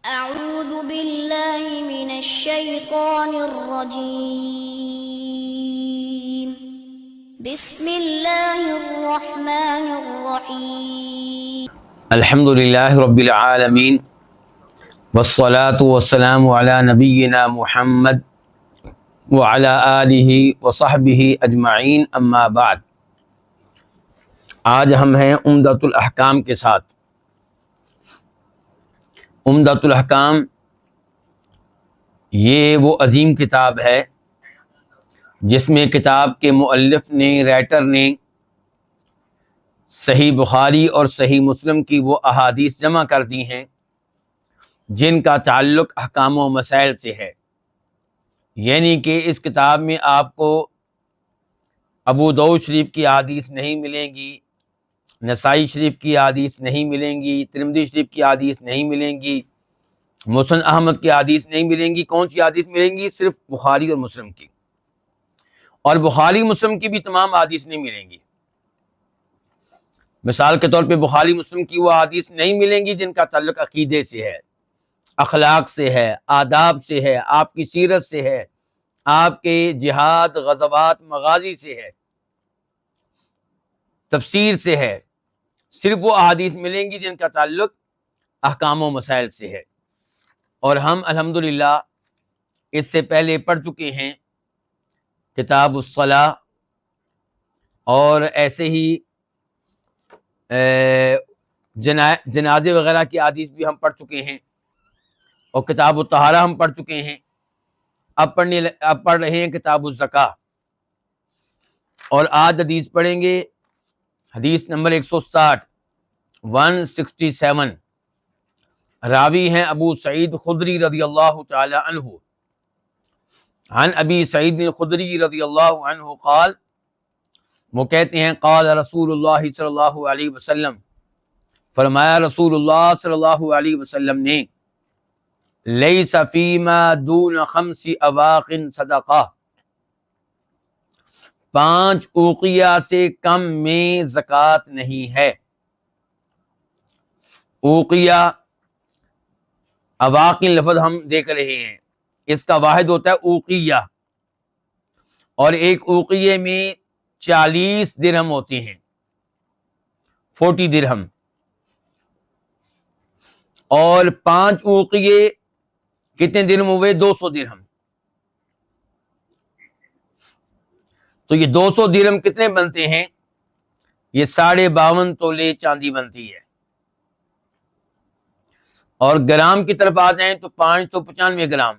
أعوذ بالله من الشيطان الرجيم بسم الله الرحمن الرحيم الحمد للہ رب العالمین والصلاة والسلام علی نبینا محمد وعلی آلہ وصحبہ اجمعین، اما بعد۔ آج ہم ہیں عمدۃ الاحکام کے ساتھ۔ عمدۃ الاحکام یہ وہ عظیم کتاب ہے جس میں کتاب کے مؤلف نے، رائٹر نے صحیح بخاری اور صحیح مسلم کی وہ احادیث جمع کر دی ہیں جن کا تعلق احکام و مسائل سے ہے۔ یعنی کہ اس کتاب میں آپ کو ابو داؤد شریف کی احادیث نہیں ملیں گی، نسائی شریف کی احادیث نہیں ملیں گی، ترمذی شریف کی احادیث نہیں ملیں گی، مسند احمد کی احادیث نہیں ملیں گی۔ کون سی احادیث ملیں گی؟ صرف بخاری اور مسلم کی، اور بخاری مسلم کی بھی تمام احادیث نہیں ملیں گی۔ مثال کے طور پہ بخاری مسلم کی وہ احادیث نہیں ملیں گی جن کا تعلق عقیدے سے ہے، اخلاق سے ہے، آداب سے ہے، آپ کی سیرت سے ہے، آپ کے جہاد، غزوات، مغازی سے ہے، تفسیر سے ہے۔ صرف وہ احادیث ملیں گی جن کا تعلق احکام و مسائل سے ہے۔ اور ہم الحمدللہ اس سے پہلے پڑھ چکے ہیں کتاب الصلاۃ، اور ایسے ہی جنازے وغیرہ کی احادیث بھی ہم پڑھ چکے ہیں، اور کتاب الطہارہ ہم پڑھ چکے ہیں۔ اب پڑھ رہے ہیں کتاب الزکاۃ، اور آج حدیث پڑھیں گے، حدیث نمبر 167۔ راوی ہیں ابو سعید خدری رضی اللہ تعالی عنہ۔ عن ابی سعید خدری رضی اللہ عنہ قال، وہ کہتے ہیں قال رسول اللہ صلی اللہ علیہ وسلم، فرمایا رسول اللہ صلی اللہ علیہ وسلم نے، لیس فیما دون 5 اواق صدقہ، 5 اوقیہ سے کم میں زکوٰۃ نہیں ہے۔ اوقیہ، اواقی لفظ ہم دیکھ رہے ہیں، اس کا واحد ہوتا ہے اوقیہ، اور ایک اوقیے میں 40 درہم ہوتے ہیں، 40 درہم، اور 5 اوقیے کتنے درہم ہوئے؟ 200 درہم۔ تو یہ 200 درہم کتنے بنتے ہیں؟ یہ 52.5 تولے چاندی بنتی ہے۔ اور گرام کی طرف آ جائیں تو 595 گرام،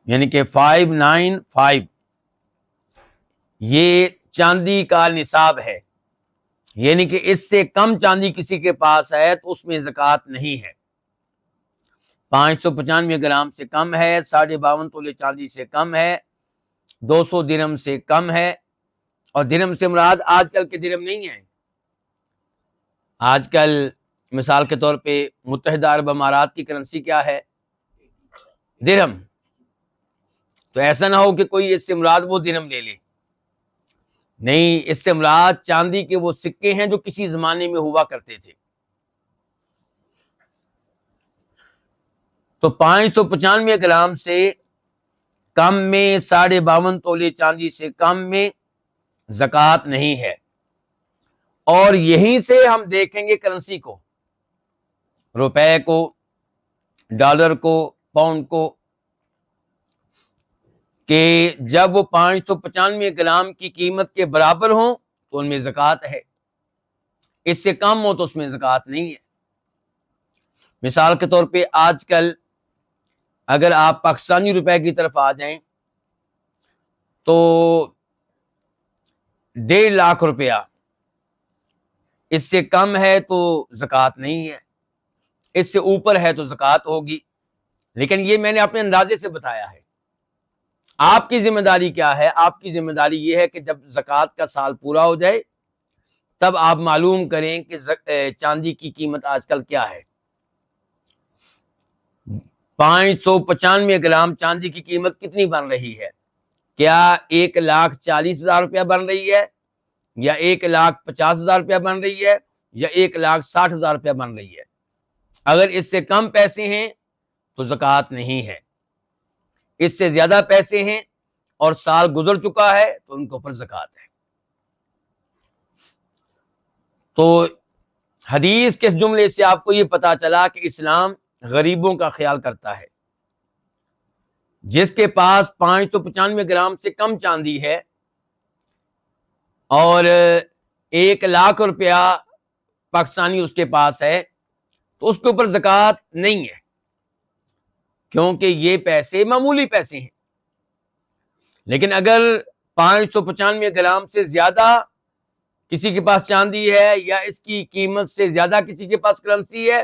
یعنی کہ 595، یہ چاندی کا نصاب ہے۔ یعنی کہ اس سے کم چاندی کسی کے پاس ہے تو اس میں زکوٰۃ نہیں ہے۔ 595 گرام سے کم ہے، 52.5 تولے چاندی سے کم ہے، 200 درہم سے کم ہے۔ اور درہم سے مراد آج کل کے درہم نہیں ہیں۔ آج کل مثال کے طور پہ متحدہ عرب امارات کی کرنسی کیا ہے؟ درہم۔ تو ایسا نہ ہو کہ کوئی اس سے مراد وہ درہم لے لے، نہیں، اس سے مراد چاندی کے وہ سکے ہیں جو کسی زمانے میں ہوا کرتے تھے۔ تو 595 گرام سے کم میں، 52.5 تولے چاندی سے کم میں زکوٰۃ نہیں ہے۔ اور یہیں سے ہم دیکھیں گے کرنسی کو، روپے کو، ڈالر کو، پاؤنڈ کو، کہ جب وہ 595 گرام کی قیمت کے برابر ہوں تو ان میں زکوٰۃ ہے، اس سے کم ہو تو اس میں زکوٰۃ نہیں ہے۔ مثال کے طور پہ آج کل اگر آپ پاکستانی روپے کی طرف آ جائیں تو 1.5 لاکھ روپیہ، اس سے کم ہے تو زکوٰۃ نہیں ہے، اس سے اوپر ہے تو زکوٰۃ ہوگی۔ لیکن یہ میں نے اپنے اندازے سے بتایا ہے۔ آپ کی ذمہ داری کیا ہے؟ آپ کی ذمہ داری یہ ہے کہ جب زکوٰۃ کا سال پورا ہو جائے تب آپ معلوم کریں کہ چاندی کی قیمت آج کل کیا ہے۔ 595 گرام چاندی کی قیمت کتنی بن رہی ہے؟ کیا 1,40,000 روپیہ بن رہی ہے، یا 1,50,000 روپیہ بن رہی ہے، یا 1,60,000 روپیہ بن رہی ہے؟ اگر اس سے کم پیسے ہیں تو زکوٰۃ نہیں ہے، اس سے زیادہ پیسے ہیں اور سال گزر چکا ہے تو ان کے اوپر زکوٰۃ ہے۔ تو حدیث کے اس جملے سے آپ کو یہ پتا چلا کہ اسلام غریبوں کا خیال کرتا ہے۔ جس کے پاس 595 گرام سے کم چاندی ہے اور 1,00,000 روپیہ پاکستانی اس کے پاس ہے تو اس کے اوپر زکوٰۃ نہیں ہے، کیونکہ یہ پیسے معمولی پیسے ہیں۔ لیکن اگر 595 گرام سے زیادہ کسی کے پاس چاندی ہے یا اس کی قیمت سے زیادہ کسی کے پاس کرنسی ہے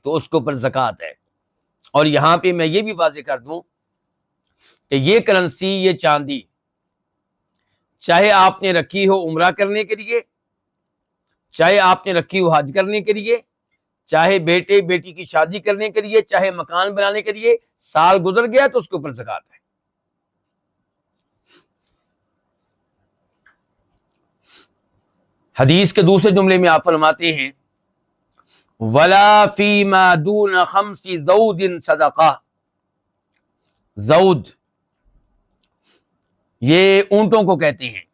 تو اس کے اوپر زکوٰۃ ہے۔ اور یہاں پہ میں یہ بھی واضح کر دوں کہ یہ کرنسی، یہ چاندی، چاہے آپ نے رکھی ہو عمرہ کرنے کے لیے، چاہے آپ نے رکھی ہو حج کرنے کے لیے، چاہے بیٹے بیٹی کی شادی کرنے کے لیے، چاہے مکان بنانے کے لیے، سال گزر گیا تو اس کے اوپر زکوٰۃ ہے۔ حدیث کے دوسرے جملے میں آپ فرماتے ہیں وَلَا فِي مَا دُونَ 5 ذَوْدٍ صَدَقَةٌ۔ ذود یہ اونٹوں کو کہتے ہیں،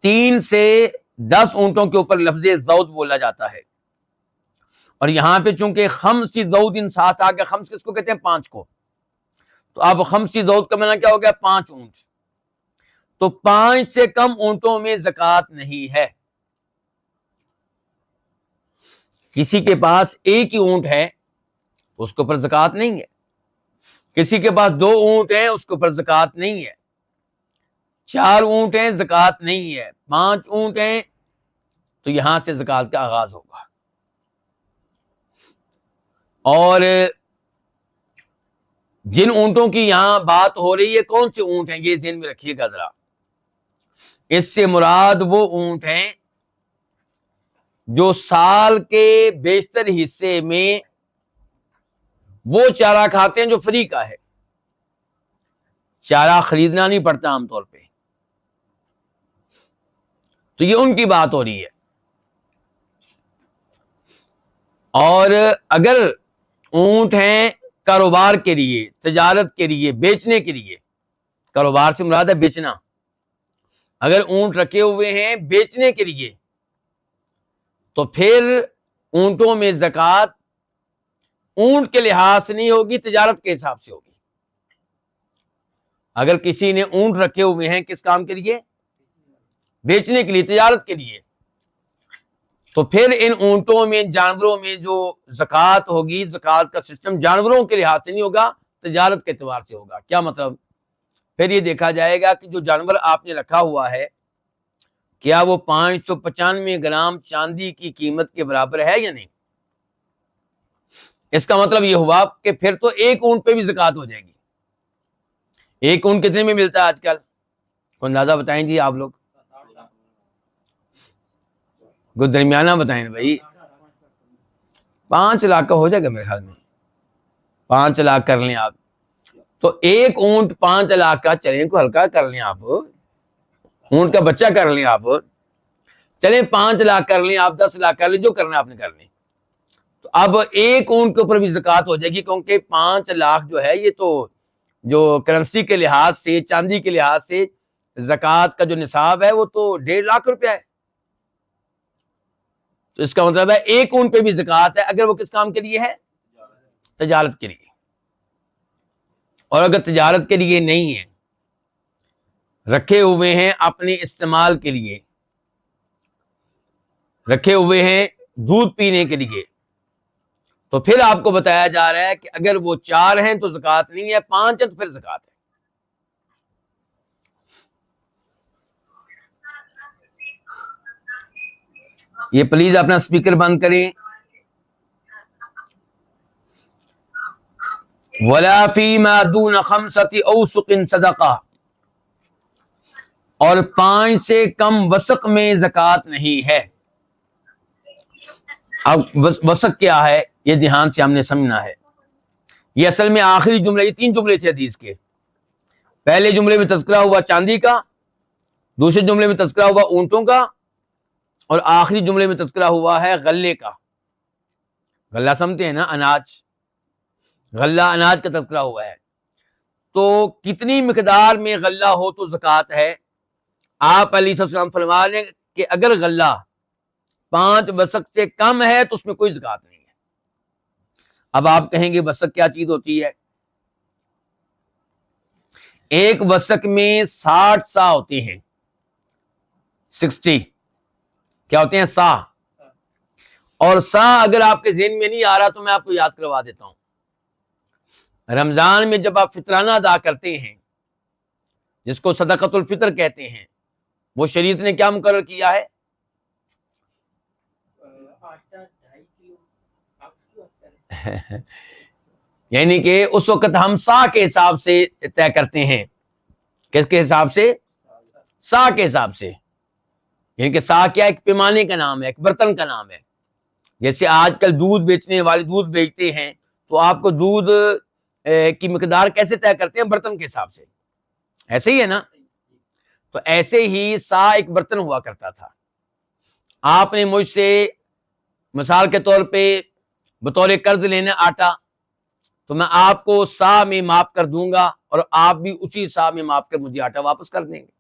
3 سے 10 اونٹوں کے اوپر لفظ ذود بولا جاتا ہے، اور یہاں پہ چونکہ 5 ذود ساتھ آ گیا، 5 کس کو کہتے ہیں؟ 5 کو، تو اب 5 ذود کا معنی کیا ہو گیا؟ 5 اونٹ، تو 5 سے کم اونٹوں میں زکوٰۃ نہیں ہے۔ کسی کے پاس ایک ہی اونٹ ہے اس کے اوپر زکوٰۃ نہیں ہے، کسی کے پاس 2 اونٹ ہیں اس کے اوپر زکوٰۃ نہیں ہے، 4 اونٹ ہیں زکوٰۃ نہیں ہے، 5 اونٹ ہیں تو یہاں سے زکوٰۃ کا آغاز ہوگا۔ اور جن اونٹوں کی یہاں بات ہو رہی ہے کون سے اونٹ ہیں یہ ذہن میں رکھیے گا ذرا، اس سے مراد وہ اونٹ ہیں جو سال کے بیشتر حصے میں وہ چارہ کھاتے ہیں جو فری کا ہے، چارہ خریدنا نہیں پڑتا عام طور پہ، تو یہ ان کی بات ہو رہی ہے۔ اور اگر اونٹ ہیں کاروبار کے لیے، تجارت کے لیے، بیچنے کے لیے، کاروبار سے مراد ہے بیچنا، اگر اونٹ رکھے ہوئے ہیں بیچنے کے لیے تو پھر اونٹوں میں زکوٰۃ اونٹ کے لحاظ سے نہیں ہوگی، تجارت کے حساب سے ہوگی۔ اگر کسی نے اونٹ رکھے ہوئے ہیں کس کام کے لیے؟ بیچنے کے لیے، تجارت کے لیے، تو پھر ان اونٹوں میں، جانوروں میں جو زکوٰۃ ہوگی، زکوٰۃ کا سسٹم جانوروں کے لحاظ سے نہیں ہوگا، تجارت کے اعتبار سے ہوگا۔ کیا مطلب؟ پھر یہ دیکھا جائے گا کہ جو جانور آپ نے رکھا ہوا ہے کیا وہ 595 گرام چاندی کی قیمت کے برابر ہے یا نہیں۔ اس کا مطلب یہ ہوا کہ پھر تو ایک اونٹ پہ بھی زکوٰۃ ہو جائے گی۔ ایک اونٹ کتنے میں ملتا ہے آج کل؟ کوئی اندازہ بتائیں جی آپ لوگ، کوئی درمیانہ بتائیں بھائی۔ 5 لاکھ کا ہو جائے گا میرے خیال میں، 5 لاکھ کر لیں آپ، تو ایک اونٹ 5 لاکھ کا، چلیں کو ہلکا کر لیں آپ، اونٹ کا بچہ کر لیں آپ، چلیں 5 لاکھ کر لیں آپ، 10 لاکھ کر لیں، جو کرنا آپ نے کر لیں، تو اب ایک اونٹ کے اوپر بھی زکوٰۃ ہو جائے گی، کیونکہ 5 لاکھ جو ہے یہ تو جو کرنسی کے لحاظ سے، چاندی کے لحاظ سے زکوٰۃ کا جو نصاب ہے وہ تو 1.5 لاکھ روپیہ ہے، تو اس کا مطلب ہے ایک اونٹ پہ بھی زکوٰۃ ہے، اگر وہ کس کام کے لیے ہے؟ تجارت کے لیے۔ اور اگر تجارت کے لیے نہیں ہے، رکھے ہوئے ہیں اپنے استعمال کے لیے، رکھے ہوئے ہیں دودھ پینے کے لیے، تو پھر آپ کو بتایا جا رہا ہے کہ اگر وہ 4 ہیں تو زکوٰۃ نہیں ہے، 5 ہیں تو پھر زکوٰۃ ہے۔ یہ پلیز اپنا سپیکر بند کریں۔ وَلَا فِي مَا دُونَ 5 أَوْسُقٍ صَدَقَةٌ، اور 5 سے کم وسق میں زکوٰۃ نہیں ہے۔ اب وسق کیا ہے یہ دھیان سے ہم نے سمجھنا ہے۔ یہ اصل میں آخری جملہ، یہ 3 جملے تھے حدیث کے، پہلے جملے میں تذکرہ ہوا چاندی کا، دوسرے جملے میں تذکرہ ہوا اونٹوں کا، اور آخری جملے میں تذکرہ ہوا ہے غلے کا۔ غلہ سمجھتے ہیں نا، اناج، غلہ اناج کا تذکرہ ہوا ہے. تو کتنی مقدار میں غلہ ہو تو زکوٰۃ ہے؟ آپ علیہ السلام فرما رہے ہیں کہ اگر غلہ 5 وسق سے کم ہے تو اس میں کوئی زکوٰۃ نہیں ہے. اب آپ کہیں گے وسق کیا چیز ہوتی ہے؟ ایک وسق میں 60 سا ہوتے ہیں، 60 کیا ہوتے ہیں؟ سا. اور سا اگر آپ کے ذہن میں نہیں آ رہا تو میں آپ کو یاد کروا دیتا ہوں. رمضان میں جب آپ فطرانہ ادا کرتے ہیں، جس کو صدقۃ الفطر کہتے ہیں، وہ شریعت نے کیا مقرر کیا ہے؟ یعنی کہ اس وقت ہم سا کے حساب سے طے کرتے ہیں. کس کے حساب سے؟ سا کے حساب سے. یعنی کہ سا کیا؟ ایک پیمانے کا نام ہے، ایک برتن کا نام ہے. جیسے آج کل دودھ بیچنے والے دودھ بیچتے ہیں تو آپ کو دودھ کی مقدار کیسے طے کرتے ہیں؟ برتن کے حساب سے. ایسے ہی ہے نا؟ تو ایسے ہی سا ایک برتن ہوا کرتا تھا. آپ نے مجھ سے مثال کے طور پہ بطور قرض لینا آٹا، تو میں آپ کو سا میں ماپ کر دوں گا اور آپ بھی اسی سا میں ماپ کر مجھے آٹا واپس کر دیں گے.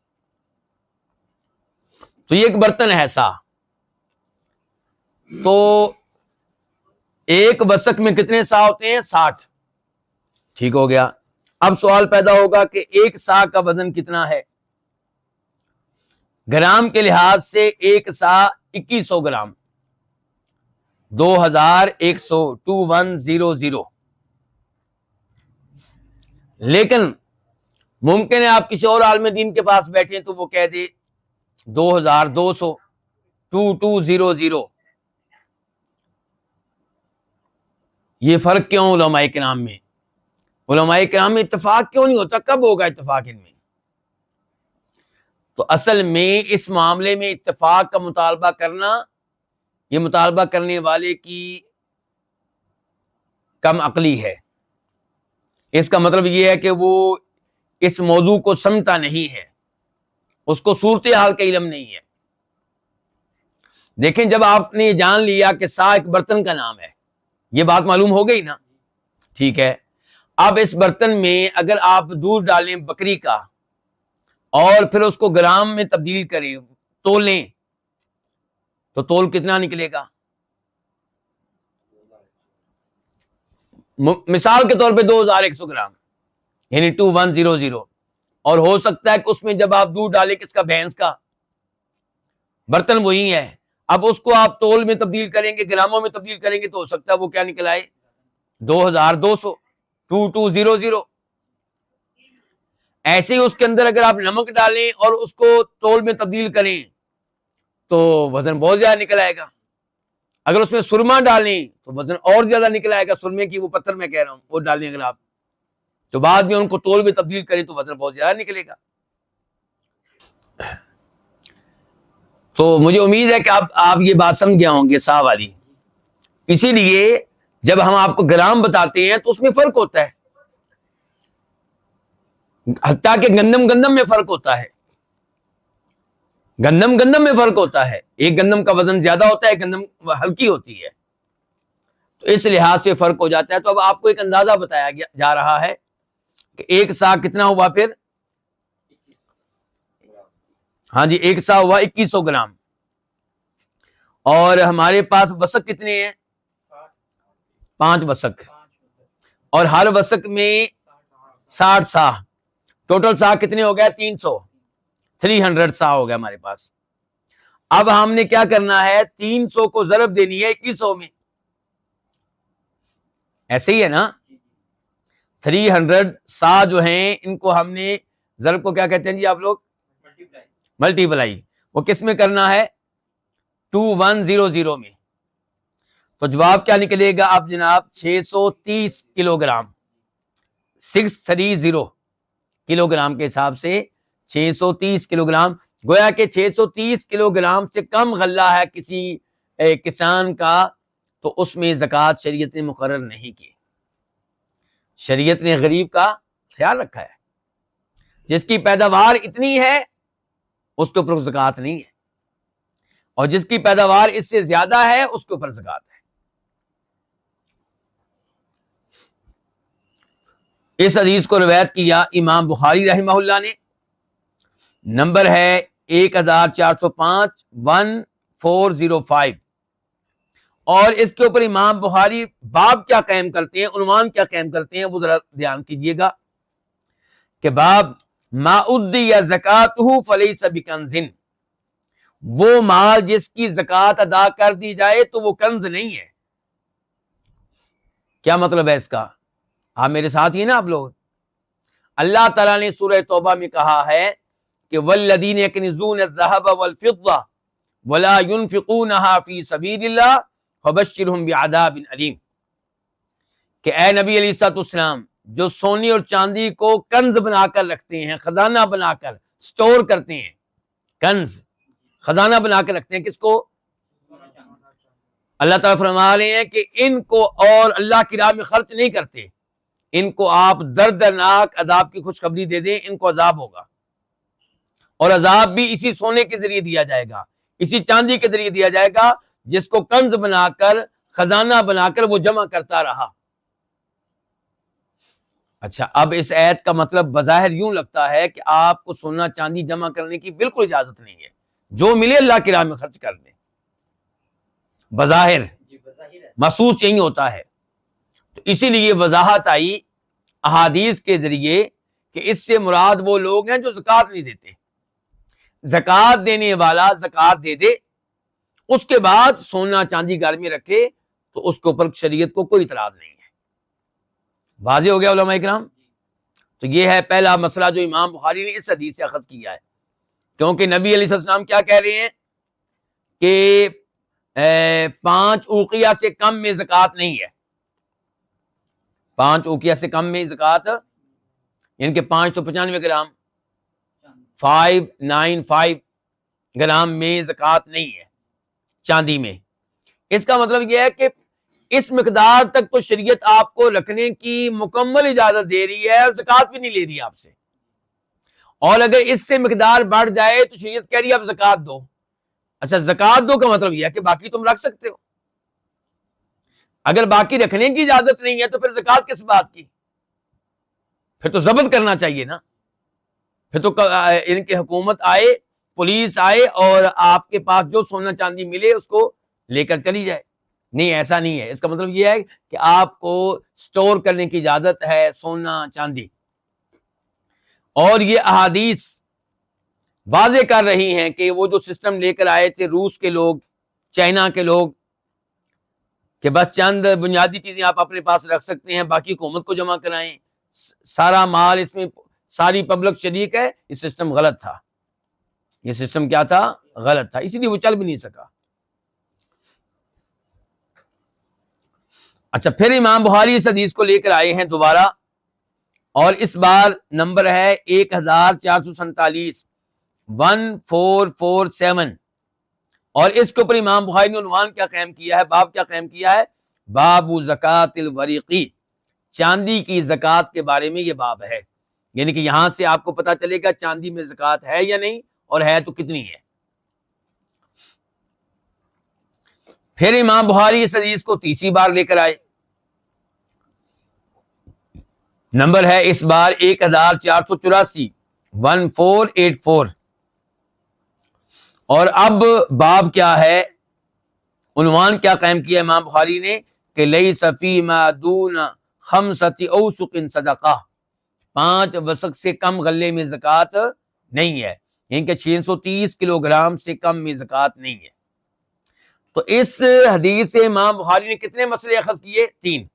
تو یہ ایک برتن ہے سا. تو ایک وسق میں کتنے سا ہوتے ہیں؟ 60. ٹھیک ہو گیا. اب سوال پیدا ہوگا کہ ایک سا کا وزن کتنا ہے؟ گرام کے لحاظ سے ایک سا 2100 گرام، 2100، 2100. لیکن ممکن ہے آپ کسی اور عالم دین کے پاس بیٹھے تو وہ کہہ دے 2200، 2200. یہ فرق کیوں علماء کرام میں؟ علماء کرام میں اتفاق کیوں نہیں ہوتا؟ کب ہوگا اتفاق ان میں؟ تو اصل میں اس معاملے میں اتفاق کا مطالبہ کرنا، یہ مطالبہ کرنے والے کی کم عقلی ہے. اس کا مطلب یہ ہے کہ وہ اس موضوع کو سمجھتا نہیں ہے، اس کو صورتحال کا علم نہیں ہے. دیکھیں، جب آپ نے جان لیا کہ سا ایک برتن کا نام ہے، یہ بات معلوم ہو گئی نا؟ ٹھیک ہے. اب اس برتن میں اگر آپ دودھ ڈالیں بکری کا اور پھر اس کو گرام میں تبدیل کریں، تولیں، تو تول کتنا نکلے گا؟ مثال کے طور پہ 2100 گرام، یعنی 2100. اور ہو سکتا ہے کہ اس میں جب آپ دودھ ڈالیں کس کا؟ بھینس کا. برتن وہی ہے. اب اس کو آپ تول میں تبدیل کریں گے، گراموں میں تبدیل کریں گے، تو ہو سکتا ہے وہ کیا نکل آئے؟ 2200، 2200. ایسے ہی اس کے اندر اگر آپ نمک ڈالیں اور اس کو تول میں تبدیل کریں تو وزن بہت زیادہ نکل آئے گا. اگر اس میں سرما ڈالیں تو وزن اور زیادہ نکل آئے گا. سرمے کی وہ پتھر میں کہہ رہا ہوں، وہ ڈالیں اگر آپ، تو بعد میں ان کو تول میں تبدیل کریں تو وزن بہت زیادہ نکلے گا. تو مجھے امید ہے کہ آپ یہ بات سمجھ گیا ہوں گے سا والی. اسی لیے جب ہم آپ کو گرام بتاتے ہیں تو اس میں فرق ہوتا ہے، حتیٰ کہ گندم میں فرق ہوتا ہے. گندم میں فرق ہوتا ہے. ایک گندم کا وزن زیادہ ہوتا ہے، ایک گندم ہلکی ہوتی ہے. تو اس لحاظ سے فرق ہو جاتا ہے. تو اب آپ کو ایک اندازہ بتایا جا رہا ہے کہ ایک سا کتنا ہوا پھر؟ ہاں جی، ایک سا ہوا 2100 گرام. اور ہمارے پاس وسق کتنے ہیں؟ 5 وسق. اور ہر وسق میں 60 سا. ٹوٹل سا کتنے ہو گیا؟ 300 سا ہو گیا ہمارے پاس. اب ہم نے کیا کرنا ہے؟ 300 کو ضرب دینی ہے 2100 میں. ایسے ہی ہے نا؟ 300 سا جو ہیں ان کو ہم نے ضرب کو کیا کہتے ہیں جی آپ لوگ؟ ملٹی پلائی. وہ کس میں کرنا ہے؟ 2100 میں. تو جواب کیا نکلے گا اب جناب؟ 630 کلو گرام. 630 کلو گرام کے حساب سے 630 کلو گرام. گویا کہ 630 کلو گرام سے کم غلہ ہے کسی کسان کا تو اس میں زکوٰۃ شریعت نے مقرر نہیں کی. شریعت نے غریب کا خیال رکھا ہے. جس کی پیداوار اتنی ہے اس کے اوپر زکوٰۃ نہیں ہے، اور جس کی پیداوار اس سے زیادہ ہے اس کے اوپر زکوٰۃ ہے. اس حدیث کو روایت کیا امام بخاری رحمہ اللہ نے، نمبر ہے 1405 1405، اور اس کے اوپر امام بخاری باب کیا قائم کرتے ہیں، عنوان کیا قائم کرتے ہیں، وہ ذرا دھیان کیجئے گا کہ باب ما ادی زکاتہ فلیس بکنز، وہ مال جس کی زکوٰۃ ادا کر دی جائے تو وہ کنز نہیں ہے۔ کیا مطلب ہے اس کا؟ آپ میرے ساتھ ہی نا آپ لوگ۔ اللہ تعالیٰ نے سورہ توبہ میں کہا ہے کہ والذین یکنزون الذھب والفضہ ولا ينفقونها فی سبیل اللہ فبشرهم بعذاب علیم، کہ اے نبی علیہ الصلوۃ والسلام، جو سونے اور چاندی کو کنز بنا کر رکھتے ہیں، خزانہ بنا کر سٹور کرتے ہیں، کنز خزانہ بنا کر رکھتے ہیں، کس کو؟ اللہ تعالیٰ فرما رہے ہیں کہ ان کو اور اللہ کی راہ میں خرچ نہیں کرتے، ان کو آپ دردناک عذاب کی خوشخبری دے دیں، ان کو عذاب ہوگا، اور عذاب بھی اسی سونے کے ذریعے دیا جائے گا، اسی چاندی کے ذریعے دیا جائے گا جس کو کنز بنا کر، خزانہ بنا کر وہ جمع کرتا رہا۔ اچھا، اب اس آیت کا مطلب بظاہر یوں لگتا ہے کہ آپ کو سونا چاندی جمع کرنے کی بالکل اجازت نہیں ہے، جو ملے اللہ کی راہ میں خرچ کر دیں، بظاہر محسوس یہی ہوتا ہے۔ تو اسی لیے وضاحت آئی احادیث کے ذریعے کہ اس سے مراد وہ لوگ ہیں جو زکوٰۃ نہیں دیتے۔ زکوٰۃ دینے والا زکوٰۃ دے دے، اس کے بعد سونا چاندی گھر میں رکھے تو اس کے اوپر شریعت کو کوئی اعتراض نہیں ہے۔ واضح ہو گیا علماء کرام؟ تو یہ ہے پہلا مسئلہ جو امام بخاری نے اس حدیث سے اخذ کیا ہے، کیونکہ نبی علیہ السلام کیا کہہ رہے ہیں کہ 5 اوقیہ سے کم میں زکوٰۃ نہیں ہے، 5 اوقیہ سے کم میں زکوٰۃ، یعنی کہ 595 گرام 595 گرام میں زکوٰۃ نہیں ہے چاندی میں۔ اس کا مطلب یہ ہے کہ اس مقدار تک تو شریعت آپ کو رکھنے کی مکمل اجازت دے رہی ہے، زکوٰۃ بھی نہیں لے رہی آپ سے، اور اگر اس سے مقدار بڑھ جائے تو شریعت کہہ رہی ہے آپ زکوٰۃ دو۔ اچھا، زکوٰۃ دو کا مطلب یہ ہے کہ باقی تم رکھ سکتے ہو، اگر باقی رکھنے کی اجازت نہیں ہے تو پھر زکوٰۃ کس بات کی؟ پھر تو ضبط کرنا چاہیے نا، پھر تو ان کی حکومت آئے، پولیس آئے اور آپ کے پاس جو سونا چاندی ملے اس کو لے کر چلی جائے۔ نہیں، ایسا نہیں ہے۔ اس کا مطلب یہ ہے کہ آپ کو سٹور کرنے کی اجازت ہے سونا چاندی، اور یہ احادیث واضح کر رہی ہیں کہ وہ جو سسٹم لے کر آئے تھے روس کے لوگ، چائنا کے لوگ، کہ بس چند بنیادی چیزیں آپ اپنے پاس رکھ سکتے ہیں، باقی حکومت کو جمع کرائیں، سارا مال اس میں، ساری پبلک شریک ہے، یہ سسٹم غلط تھا۔ یہ سسٹم کیا تھا؟ غلط تھا، اسی لیے وہ چل بھی نہیں سکا۔ اچھا، پھر امام بخاری اس حدیث کو لے کر آئے ہیں دوبارہ، اور اس بار نمبر ہے 1447 1447، اور اس کے اوپر امام بخاری نے عنوان کیا قائم کیا ہے، باب کیا قائم کیا ہے؟ باب زکوٰۃ الورقی، چاندی کی زکوٰۃ کے بارے میں یہ باب ہے، یعنی کہ یہاں سے آپ کو پتا چلے گا چاندی میں زکوٰۃ ہے یا نہیں، اور ہے تو کتنی ہے۔ پھر امام بخاری اس حدیث کو تیسری بار لے کر آئے، نمبر ہے اس بار 1484 1484، اور اب باب کیا ہے، عنوان کیا قائم کیا امام بخاری نے کہ لیس فی ما دون 5 اوسق صدقہ، 5 وسق سے کم غلے میں زکوٰۃ نہیں ہے، یعنی کہ 630 کلو گرام سے کم میں زکوٰۃ نہیں ہے۔ تو اس حدیث سے امام بخاری نے کتنے مسئلے اخذ کیے؟ 3۔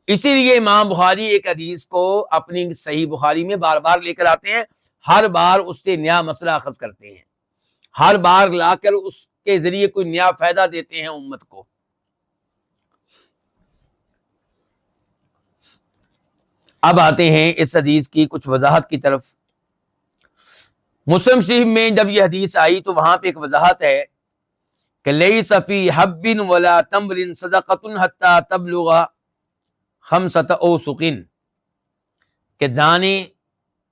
اسی لیے امام بخاری ایک حدیث کو اپنی صحیح بخاری میں بار بار لے کر آتے ہیں، ہر بار اس سے نیا مسئلہ اخذ کرتے ہیں، ہر بار لا کر اس کے ذریعے کوئی نیا فائدہ دیتے ہیں امت کو۔ اب آتے ہیں اس حدیث کی کچھ وضاحت کی طرف۔ مسلم شریف میں جب یہ حدیث آئی تو وہاں پہ ایک وضاحت ہے کہ لیس فی حب ولا تمر صدقۃ حتی تبلغ 5 اوسق، کہ دانے،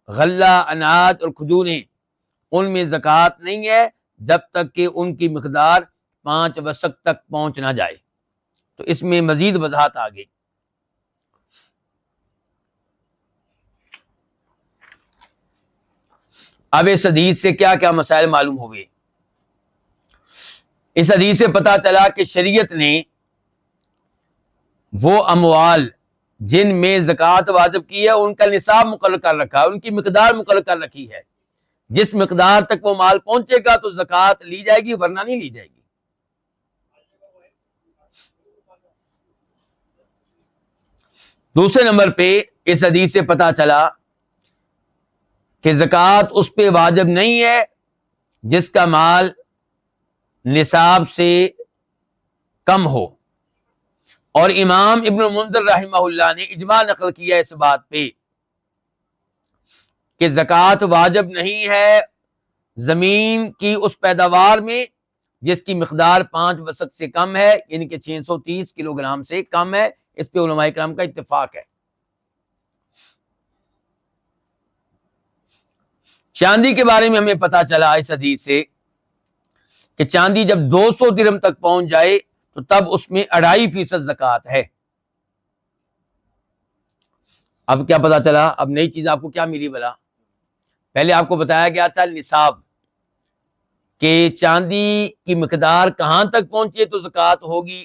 غلہ، اناج اور کھجوریں، ان میں زکوٰۃ نہیں ہے جب تک کہ ان کی مقدار 5 وسق تک پہنچ نہ جائے۔ تو اس میں مزید وضاحت آ گئی۔ اب اس حدیث سے کیا کیا مسائل معلوم ہوئے؟ اس حدیث سے پتہ چلا کہ شریعت نے وہ اموال جن میں زکوٰۃ واجب کی ہے ان کا نصاب مقرر کر رکھا ہے، ان کی مقدار مقرر کر رکھی ہے. جس مقدار تک وہ مال پہنچے گا تو زکوٰۃ لی جائے گی، ورنہ نہیں لی جائے گی. دوسرے نمبر پہ اس حدیث سے پتہ چلا کہ زکوٰۃ اس پہ واجب نہیں ہے جس کا مال نصاب سے کم ہو. اور امام ابن المنذر رحمہ اللہ نے اجماع نقل کیا اس بات پہ کہ زکوٰۃ واجب نہیں ہے زمین کی اس پیداوار میں جس کی مقدار 5 وسق سے کم ہے، یعنی کہ 630 کلو گرام سے کم ہے. اس پہ علماء کرام کا اتفاق ہے. چاندی کے بارے میں ہمیں پتا چلا اس حدیث سے کہ چاندی جب 200 درہم تک پہنچ جائے تو تب اس میں 2.5% زکوٰۃ ہے. اب کیا پتا چلا؟ اب نئی چیز آپ کو کیا ملی بلا؟ پہلے آپ کو بتایا گیا تھا نصاب، کہ چاندی کی مقدار کہاں تک پہنچے تو زکوٰۃ ہوگی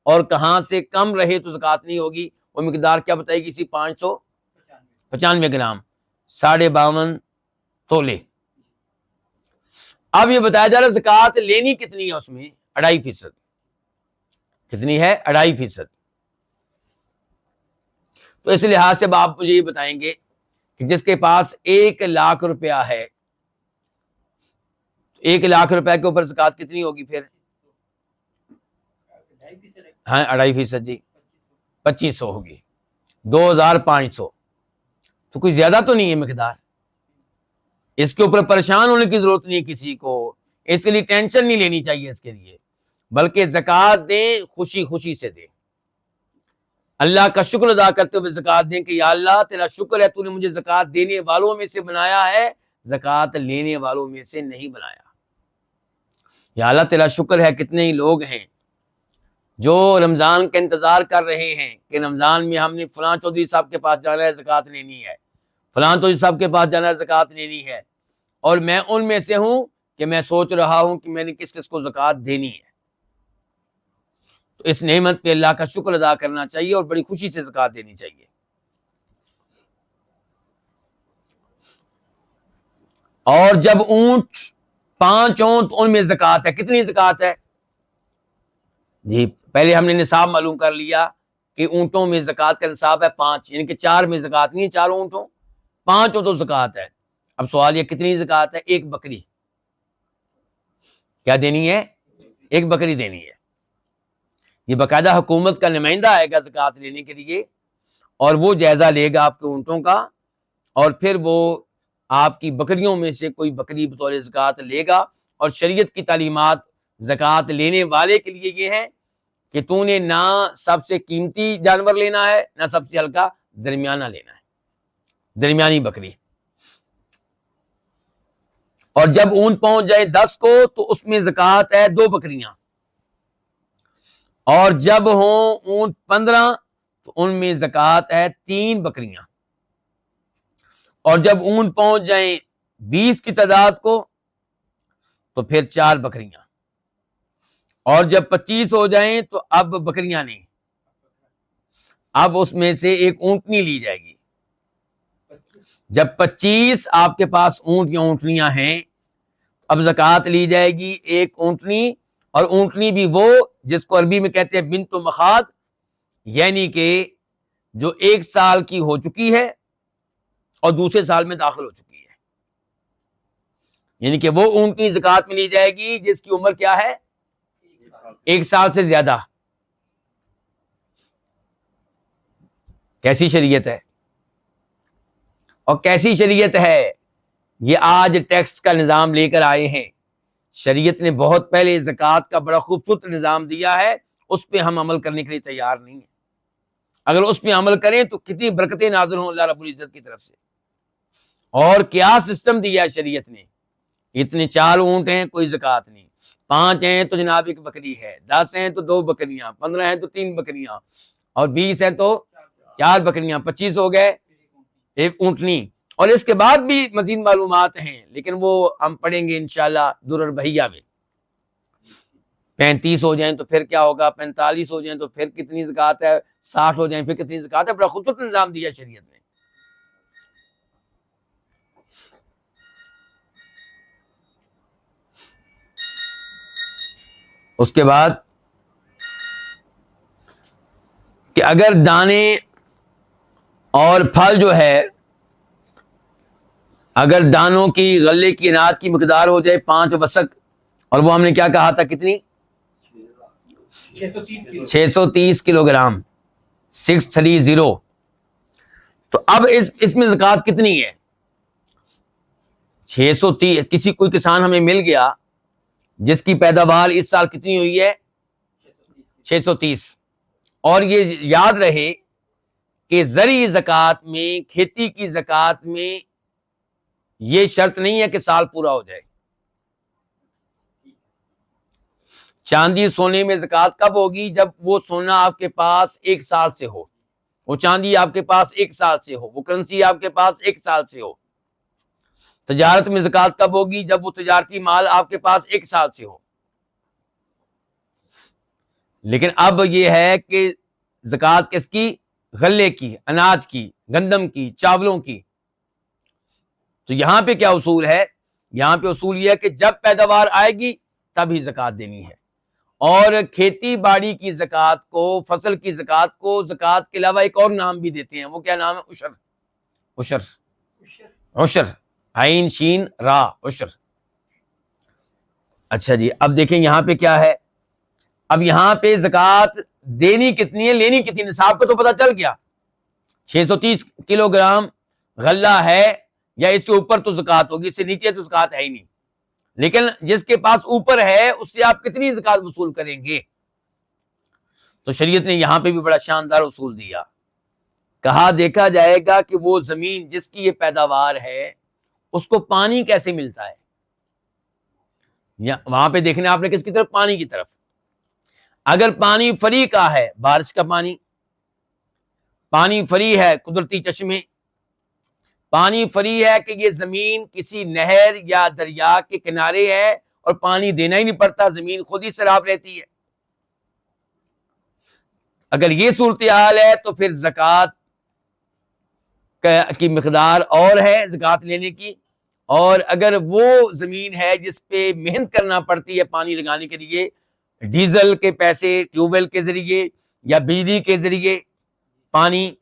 اور کہاں سے کم رہے تو زکوٰۃ نہیں ہوگی. وہ مقدار کیا بتائے گی؟ 595 گرام، 52.5 تولے. اب یہ بتایا جا رہا ہے زکوٰۃ لینی کتنی ہے اس میں؟ 2.5%. کتنی ہے؟ 2.5%. تو اس لحاظ سے آپ مجھے یہ بتائیں گے کہ جس کے پاس 1 لاکھ روپیہ ہے، 1 لاکھ روپے کے اوپر زکوٰۃ کتنی ہوگی پھر؟ ہاں 2.5% جی 2500 ہوگی. 2500 تو کوئی زیادہ تو نہیں ہے مقدار. اس کے اوپر پریشان ہونے کی ضرورت نہیں ہے کسی کو، اس کے لیے ٹینشن نہیں لینی چاہیے اس کے لیے، بلکہ زکوٰۃ دیں، خوشی خوشی سے دیں، اللہ کا شکر ادا کرتے ہوئے زکوٰۃ دیں کہ یا اللہ تیرا شکر ہے تو نے مجھے زکوٰۃ دینے والوں میں سے بنایا ہے، زکوٰۃ لینے والوں میں سے نہیں بنایا. یا اللہ تیرا شکر ہے کتنے ہی لوگ ہیں جو رمضان کا انتظار کر رہے ہیں کہ رمضان میں ہم نے فلاں چودھری صاحب کے پاس جانا ہے زکوٰۃ لینی ہے، فلاں چودھری صاحب کے پاس جانا ہے زکوٰۃ لینی ہے، اور میں ان میں سے ہوں کہ میں سوچ رہا ہوں کہ میں نے کس کس کو زکوٰۃ دینی ہے. تو اس نعمت پہ اللہ کا شکر ادا کرنا چاہیے اور بڑی خوشی سے زکوٰۃ دینی چاہیے. اور جب اونٹ 5 اونٹ ان میں زکوٰۃ ہے، کتنی زکوٰۃ ہے جی؟ پہلے ہم نے نصاب معلوم کر لیا کہ اونٹوں میں زکوٰۃ کا نصاب ہے 5، یعنی کہ 4 میں زکوٰۃ نہیں ہے، 4 اونٹوں 5 اونٹوں زکوٰۃ ہے. اب سوال یہ کتنی زکوٰۃ ہے؟ 1 بکری. کیا دینی ہے؟ 1 بکری دینی ہے. یہ باقاعدہ حکومت کا نمائندہ آئے گا زکوٰۃ لینے کے لیے، اور وہ جائزہ لے گا آپ کے اونٹوں کا، اور پھر وہ آپ کی بکریوں میں سے کوئی بکری بطور زکوٰۃ لے گا. اور شریعت کی تعلیمات زکوٰۃ لینے والے کے لیے یہ ہیں کہ تو نے نہ سب سے قیمتی جانور لینا ہے نہ سب سے ہلکا، درمیانہ لینا ہے، درمیانی بکری. اور جب اونٹ پہنچ جائے 10 کو تو اس میں زکوٰۃ ہے 2 بکریاں، اور جب ہوں اونٹ 15 تو ان میں زکوٰۃ ہے 3 بکریاں، اور جب اونٹ پہنچ جائیں 20 کی تعداد کو تو پھر 4 بکریاں، اور جب 25 ہو جائیں تو اب بکریاں نہیں، اب اس میں سے ایک اونٹنی لی جائے گی. جب 25 آپ کے پاس اونٹ یا اونٹنیاں ہیں اب زکوٰۃ لی جائے گی 1 اونٹنی، اور اونٹنی بھی وہ جس کو عربی میں کہتے ہیں بنت مخاض، یعنی کہ جو 1 سال کی ہو چکی ہے اور دوسرے سال میں داخل ہو چکی ہے. یعنی کہ وہ اونٹنی زکوٰۃ میں لی جائے گی جس کی عمر کیا ہے؟ 1 سال سے زیادہ. کیسی شریعت ہے اور کیسی شریعت ہے! یہ آج ٹیکس کا نظام لے کر آئے ہیں. شریعت نے بہت پہلے زکوٰۃ کا بڑا خوبصورت نظام دیا ہے، اس پہ ہم عمل کرنے کے لیے تیار نہیں ہیں. اگر اس پہ عمل کریں تو کتنی برکتیں نازل ہوں اللہ رب العزت کی طرف سے. اور کیا سسٹم دیا ہے شریعت نے! اتنے 4 اونٹ ہیں کوئی زکوٰۃ نہیں، 5 ہیں تو جناب 1 بکری ہے، 10 ہیں تو 2 بکریاں، 15 ہیں تو 3 بکریاں، اور 20 ہیں تو 4 بکریاں، 25 ہو گئے 1 اونٹنی، اور اس کے بعد بھی مزید معلومات ہیں، لیکن وہ ہم پڑھیں گے انشاءاللہ درر بہیہ میں۔ 35 ہو جائیں تو پھر کیا ہوگا، 45 ہو جائیں تو پھر کتنی زکوٰۃ ہے، 60 ہو جائیں پھر کتنی زکوٰۃ ہے، بڑا خوبصورت نظام دیا شریعت نے۔ اس کے بعد کہ اگر دانے اور پھل جو ہے، اگر دانوں کی غلے کی اناج کی مقدار ہو جائے 5 وسق، اور وہ ہم نے کیا کہا تھا کتنی، 630 کلو گرام، 630، تو اب اس میں زکوٰۃ کتنی ہے، 630۔ کسی کوئی کسان ہمیں مل گیا جس کی پیداوار اس سال کتنی ہوئی ہے، 630، اور یہ یاد رہے کہ زرعی زکوٰۃ میں، کھیتی کی زکوٰۃ میں یہ شرط نہیں ہے کہ سال پورا ہو جائے۔ چاندی سونے میں زکوٰۃ کب ہوگی، جب وہ سونا آپ کے پاس 1 سال سے ہو، وہ چاندی آپ کے پاس 1 سال سے ہو، وہ کرنسی آپ کے پاس 1 سال سے ہو۔ تجارت میں زکوٰۃ کب ہوگی، جب وہ تجارتی مال آپ کے پاس 1 سال سے ہو۔ لیکن اب یہ ہے کہ زکوٰۃ کس کی، غلے کی، اناج کی، گندم کی، چاولوں کی۔ تو یہاں پہ کیا اصول ہے، یہاں پہ اصول یہ ہے کہ جب پیداوار آئے گی تبھی زکوٰۃ دینی ہے۔ اور کھیتی باڑی کی زکوٰۃ کو، فصل کی زکوٰۃ کو زکوٰۃ کے علاوہ ایک اور نام بھی دیتے ہیں، وہ کیا نام ہے، عشر، عشر، عشر، عین شین را، عشر۔ اچھا جی، اب دیکھیں یہاں پہ کیا ہے، اب یہاں پہ زکوٰۃ دینی کتنی ہے، لینی کتنی، نصاب کا تو پتہ چل گیا، 630 کلو گرام غلہ ہے، یا اس سے اوپر تو زکوٰۃ ہوگی، اس سے نیچے تو زکوٰۃ ہے ہی نہیں۔ لیکن جس کے پاس اوپر ہے اس سے آپ کتنی زکوٰۃ وصول کریں گے؟ تو شریعت نے یہاں پہ بھی بڑا شاندار اصول دیا، کہا دیکھا جائے گا کہ وہ زمین جس کی یہ پیداوار ہے اس کو پانی کیسے ملتا ہے، وہاں پہ دیکھنا آپ نے کس کی طرف، پانی کی طرف۔ اگر پانی فری کا ہے، بارش کا پانی فری ہے، قدرتی چشمے، پانی فری ہے کہ یہ زمین کسی نہر یا دریا کے کنارے ہے اور پانی دینا ہی نہیں پڑتا، زمین خود ہی سیراب رہتی ہے، اگر یہ صورتحال ہے تو پھر زکوٰۃ کی مقدار اور ہے زکوٰۃ لینے کی۔ اور اگر وہ زمین ہے جس پہ محنت کرنا پڑتی ہے پانی لگانے کے لیے، ڈیزل کے پیسے، ٹیوب ویل کے ذریعے یا بجلی کے ذریعے پانی،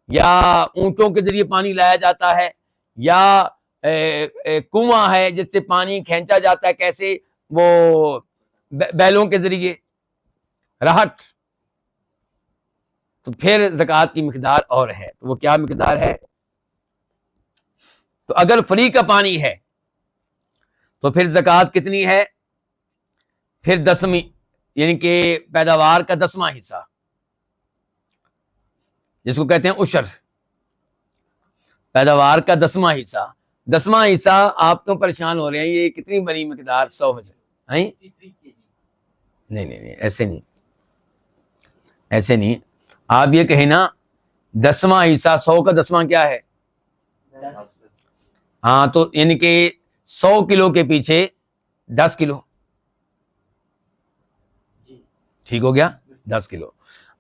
یا اونٹوں کے ذریعے پانی لایا جاتا ہے، یا کنواں ہے جس سے پانی کھینچا جاتا ہے، کیسے، وہ بیلوں کے ذریعے، راہٹ، تو پھر زکوٰۃ کی مقدار اور ہے۔ تو وہ کیا مقدار ہے، تو اگر فری کا پانی ہے تو پھر زکوٰۃ کتنی ہے، پھر 10ویں، یعنی کہ پیداوار کا 10واں حصہ، جس کو کہتے ہیں عشر، پیداوار کا 10واں حصہ۔ 10واں حصہ آپ کیوں پریشان ہو رہے ہیں، یہ کتنی بڑی مقدار، 100 میں سے، نہیں، ایسے نہیں، آپ یہ کہیں نا 10واں حصہ، 100 کا 10واں کیا ہے، ہاں، تو یعنی کہ 100 کلو کے پیچھے 10 کلو، ٹھیک ہو گیا، 10 کلو۔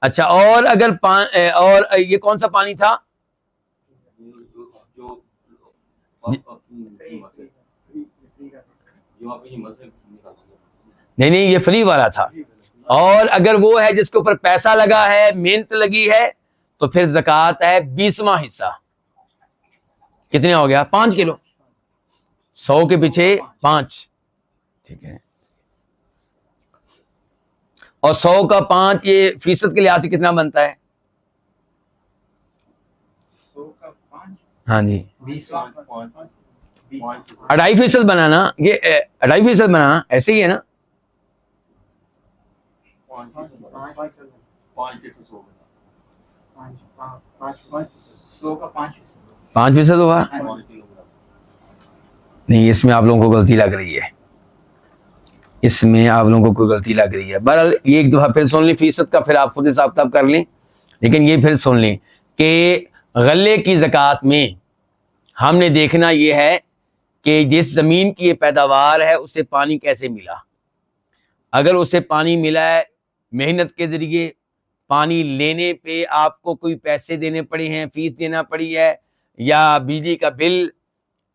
اچھا، اور اگر اور یہ کون سا پانی تھا، نہیں، یہ فری والا تھا۔ اور اگر وہ ہے جس کے اوپر پیسہ لگا ہے، محنت لگی ہے، تو پھر زکوٰۃ ہے 20واں حصہ، کتنے ہو گیا، 5 کلو، 100 کے پیچھے 5، ٹھیک ہے۔ اور 100 کا 5 یہ فیصد کے لحاظ سے کتنا بنتا ہے، ہاں جی، 2.5% بنانا، یہ 2.5% بنانا، ایسے ہی ہے نا، 5% ہوگا، نہیں، اس میں آپ لوگوں کو غلطی لگ رہی ہے، اس میں آپ لوگوں کو کوئی غلطی لگ رہی ہے۔ بہرحال یہ ایک دفعہ پھر سن لیں، فیصد کا پھر آپ خود حساب کتاب کر لیں، لیکن یہ پھر سن لیں کہ غلے کی زکوٰۃ میں ہم نے دیکھنا یہ ہے کہ جس زمین کی یہ پیداوار ہے اسے پانی کیسے ملا. اگر اسے پانی ملا ہے محنت کے ذریعے، پانی لینے پہ آپ کو کوئی پیسے دینے پڑے ہیں، فیس دینا پڑی ہے، یا بجلی کا بل،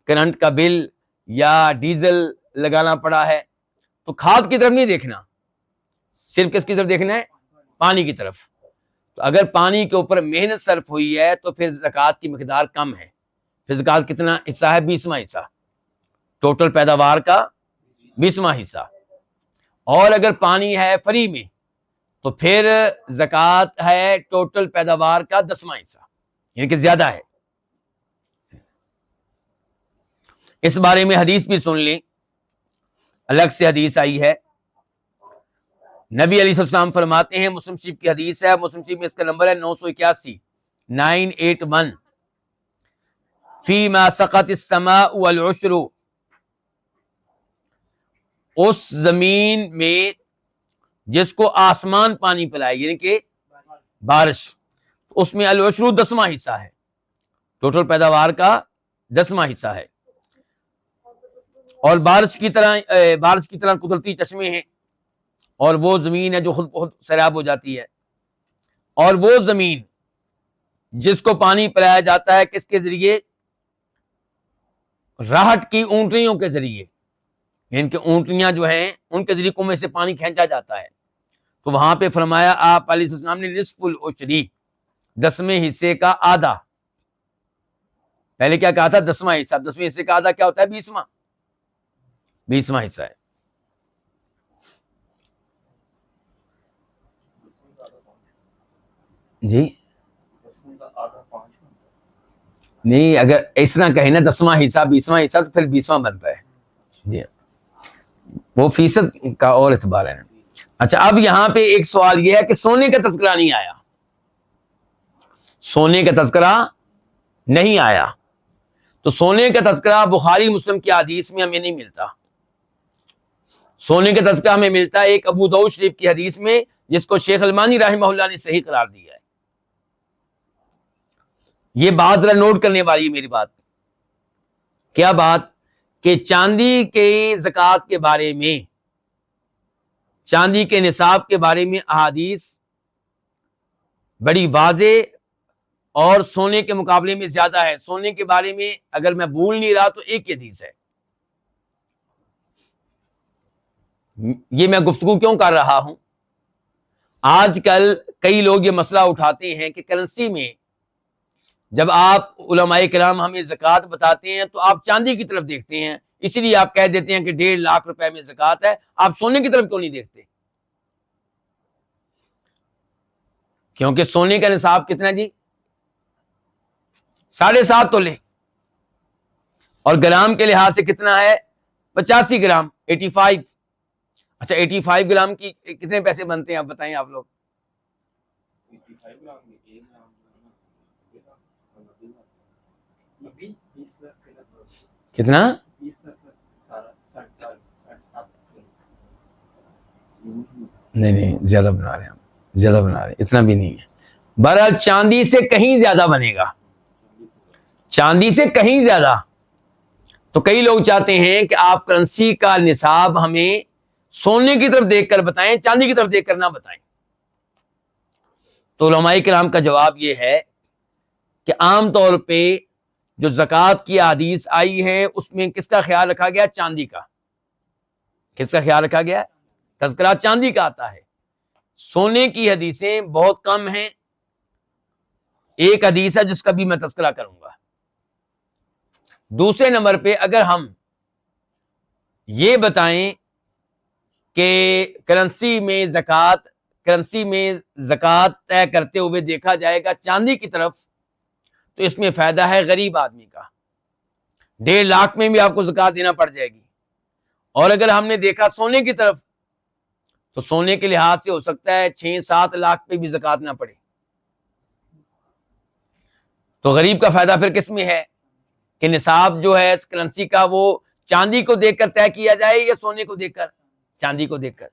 کرنٹ کا بل، یا ڈیزل لگانا پڑا ہے، تو کھاد کی طرف نہیں دیکھنا، صرف کس کی طرف دیکھنا ہے؟ پانی کی طرف. تو اگر پانی کے اوپر محنت صرف ہوئی ہے تو پھر زکوٰۃ کی مقدار کم ہے. پھر زکوٰۃ کتنا حصہ ہے؟ 20واں حصہ، ٹوٹل پیداوار کا 20واں حصہ. اور اگر پانی ہے فری میں تو پھر زکوٰۃ ہے ٹوٹل پیداوار کا 10واں حصہ، یعنی کہ زیادہ ہے. اس بارے میں حدیث بھی سن لیں، الگ سے حدیث آئی ہے. نبی علیہ السلام فرماتے ہیں، مسلم شریف کی حدیث ہے، مسلم شریف میں اس کا نمبر ہے 981 981، فیما سقط السماء والعشر، اس زمین میں جس کو آسمان پانی پلائے، یعنی کہ بارش، اس میں العشر 10واں حصہ ہے، ٹوٹل پیداوار کا 10واں حصہ ہے. اور بارش کی طرح قدرتی چشمے ہیں، اور وہ زمین ہے جو خود بخود سیراب ہو جاتی ہے. اور وہ زمین جس کو پانی پلایا جاتا ہے کس کے ذریعے؟ راہٹ کی اونٹنیوں کے ذریعے، یعنی کہ اونٹنیاں جو ہیں ان کے ذریعے کنویں سے پانی کھینچا جاتا ہے. تو وہاں پہ فرمایا آپ علیہ السلام نے نصف العشری، 10ویں حصے کا آدھا. پہلے کیا کہا تھا؟ 10واں حصہ. 10ویں حصے کا آدھا کیا ہوتا ہے؟ 20واں حصہ ہے. جی نہیں، اگر اس طرح کہیں نا 10واں حصہ 20واں حصہ تو پھر 20واں بنتا ہے. جی وہ فیصد کا اور اعتبار ہے. اچھا، اب یہاں پہ ایک سوال یہ ہے کہ سونے کا تذکرہ نہیں آیا، سونے کا تذکرہ نہیں آیا. تو سونے کا تذکرہ بخاری مسلم کی حدیث میں ہمیں نہیں ملتا. سونے کا تذکرہ ہمیں ملتا ہے ایک ابو داؤد شریف کی حدیث میں، جس کو شیخ البانی رحمہ اللہ نے صحیح قرار دیا ہے. یہ بات ذرا نوٹ کرنے والی ہے میری بات. کیا بات؟ کہ چاندی کے زکوٰۃ کے بارے میں، چاندی کے نصاب کے بارے میں احادیث بڑی واضح اور سونے کے مقابلے میں زیادہ ہے. سونے کے بارے میں اگر میں بھول نہیں رہا تو ایک ہی حدیث ہے. یہ میں گفتگو کیوں کر رہا ہوں؟ آج کل کئی لوگ یہ مسئلہ اٹھاتے ہیں کہ کرنسی میں جب آپ علماء کرام ہمیں زکوٰۃ بتاتے ہیں تو آپ چاندی کی طرف دیکھتے ہیں، اسی لیے آپ کہہ دیتے ہیں کہ 1.5 لاکھ روپے میں زکوٰۃ ہے. آپ سونے کی طرف کیوں نہیں دیکھتے؟ کیونکہ سونے کا نصاب کتنا جی؟ 7.5 تولے، اور گرام کے لحاظ سے کتنا ہے؟ 85 گرام، 85. اچھا 85 گرام کی کتنے پیسے بنتے ہیں آپ بتائیں آپ لوگ؟ کتنا؟ نہیں زیادہ بنا رہے ہیں ہم، زیادہ بنا رہے ہیں، اتنا بھی نہیں ہے. بہرحال چاندی سے کہیں زیادہ بنے گا، چاندی سے کہیں زیادہ. تو کئی لوگ چاہتے ہیں کہ آپ کرنسی کا نصاب ہمیں سونے کی طرف دیکھ کر بتائیں، چاندی کی طرف دیکھ کر نہ بتائیں. تو علماء کرام کا جواب یہ ہے کہ عام طور پہ جو زکوٰۃ کی احادیث آئی ہے اس میں کس کا خیال رکھا گیا؟ چاندی کا. کس کا خیال رکھا گیا؟ تذکرہ چاندی کا آتا ہے. سونے کی حدیثیں بہت کم ہیں. ایک حدیث ہے جس کا بھی میں تذکرہ کروں گا. دوسرے نمبر پہ اگر ہم یہ بتائیں کہ کرنسی میں زکوٰۃ طے کرتے ہوئے دیکھا جائے گا چاندی کی طرف، تو اس میں فائدہ ہے غریب آدمی کا. 1.5 لاکھ میں بھی آپ کو زکوٰۃ دینا پڑ جائے گی. اور اگر ہم نے دیکھا سونے کی طرف تو سونے کے لحاظ سے ہو سکتا ہے 6-7 لاکھ پہ بھی زکوٰۃ نہ پڑے. تو غریب کا فائدہ پھر کس میں ہے کہ نصاب جو ہے اس کرنسی کا وہ چاندی کو دیکھ کر طے کیا جائے یا سونے کو دیکھ کر؟ چاندی کو دیکھ کر.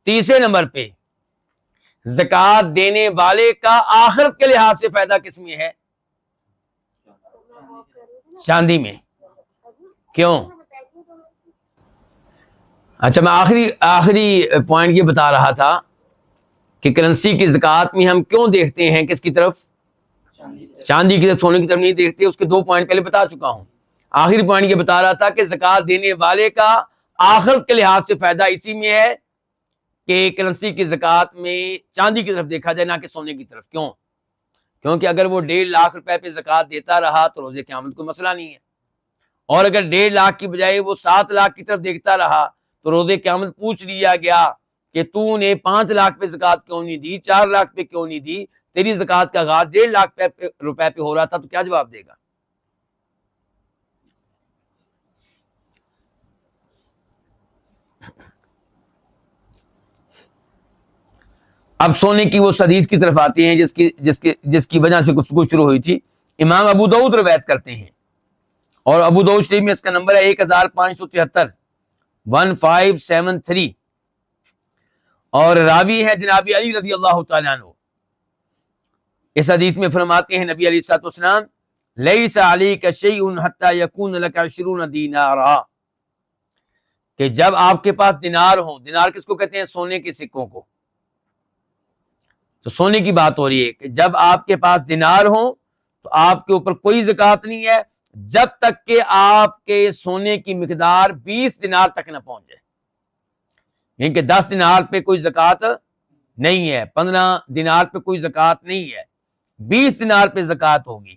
تیسرے نمبر پہ زکوٰۃ دینے والے کا آخرت کے لحاظ سے فائدہ کس میں ہے؟ چاندی میں. کیوں؟ اچھا میں آخری پوائنٹ یہ بتا رہا تھا کہ کرنسی کی زکوٰۃ میں ہم کیوں دیکھتے ہیں کس کی طرف؟ چاندی کی طرف، سونے کی طرف نہیں دیکھتے. اس کے 2 پوائنٹ پہلے بتا چکا ہوں. آخری پوائنٹ یہ بتا رہا تھا کہ زکوٰۃ دینے والے کا آخرت کے لحاظ سے فائدہ اسی میں ہے کہ کرنسی کی زکوٰۃ میں چاندی کی طرف دیکھا جائے نہ کہ سونے کی طرف. کیوں؟ کیونکہ اگر وہ 1.5 لاکھ روپے پہ زکوٰۃ دیتا رہا تو روز قیامت کوئی مسئلہ نہیں ہے، اور اگر 1.5 لاکھ کی بجائے وہ 7 لاکھ کی طرف دیکھتا رہا تو روز قیامت پوچھ لیا گیا کہ تو نے 5 لاکھ پہ زکوٰۃ کیوں نہیں دی، 4 لاکھ پہ کیوں نہیں دی، تیری زکوٰۃ کا آغاز 1.5 لاکھ روپے پہ ہو رہا تھا، تو کیا جواب دے گا؟ اب سونے کی وہ حدیث کی طرف آتے ہیں جس کی وجہ سے گفتگو شروع ہوئی تھی. امام ابو داؤد روایت کرتے ہیں، اور ابو داؤد شریف میں اس کا نمبر ہے 1573 1573، اور راوی ہے جناب علی رضی اللہ تعالیٰ عنہ. اس حدیث میں فرماتے ہیں نبی علیہ الصلوۃ والسلام لیس علیک شیء حتی یکون لک 20 دینارا، کہ جب آپ کے پاس دینار ہوں، دینار کس کو کہتے ہیں؟ سونے کے سکوں کو. تو سونے کی بات ہو رہی ہے کہ جب آپ کے پاس دینار ہوں تو آپ کے اوپر کوئی زکوٰۃ نہیں ہے جب تک کہ آپ کے سونے کی مقدار 20 دینار تک نہ پہنچ جائے. یعنی کہ 10 دینار پہ کوئی زکوٰۃ نہیں ہے، 15 دینار پہ کوئی زکوٰۃ نہیں ہے، 20 دینار پہ زکوٰۃ ہوگی.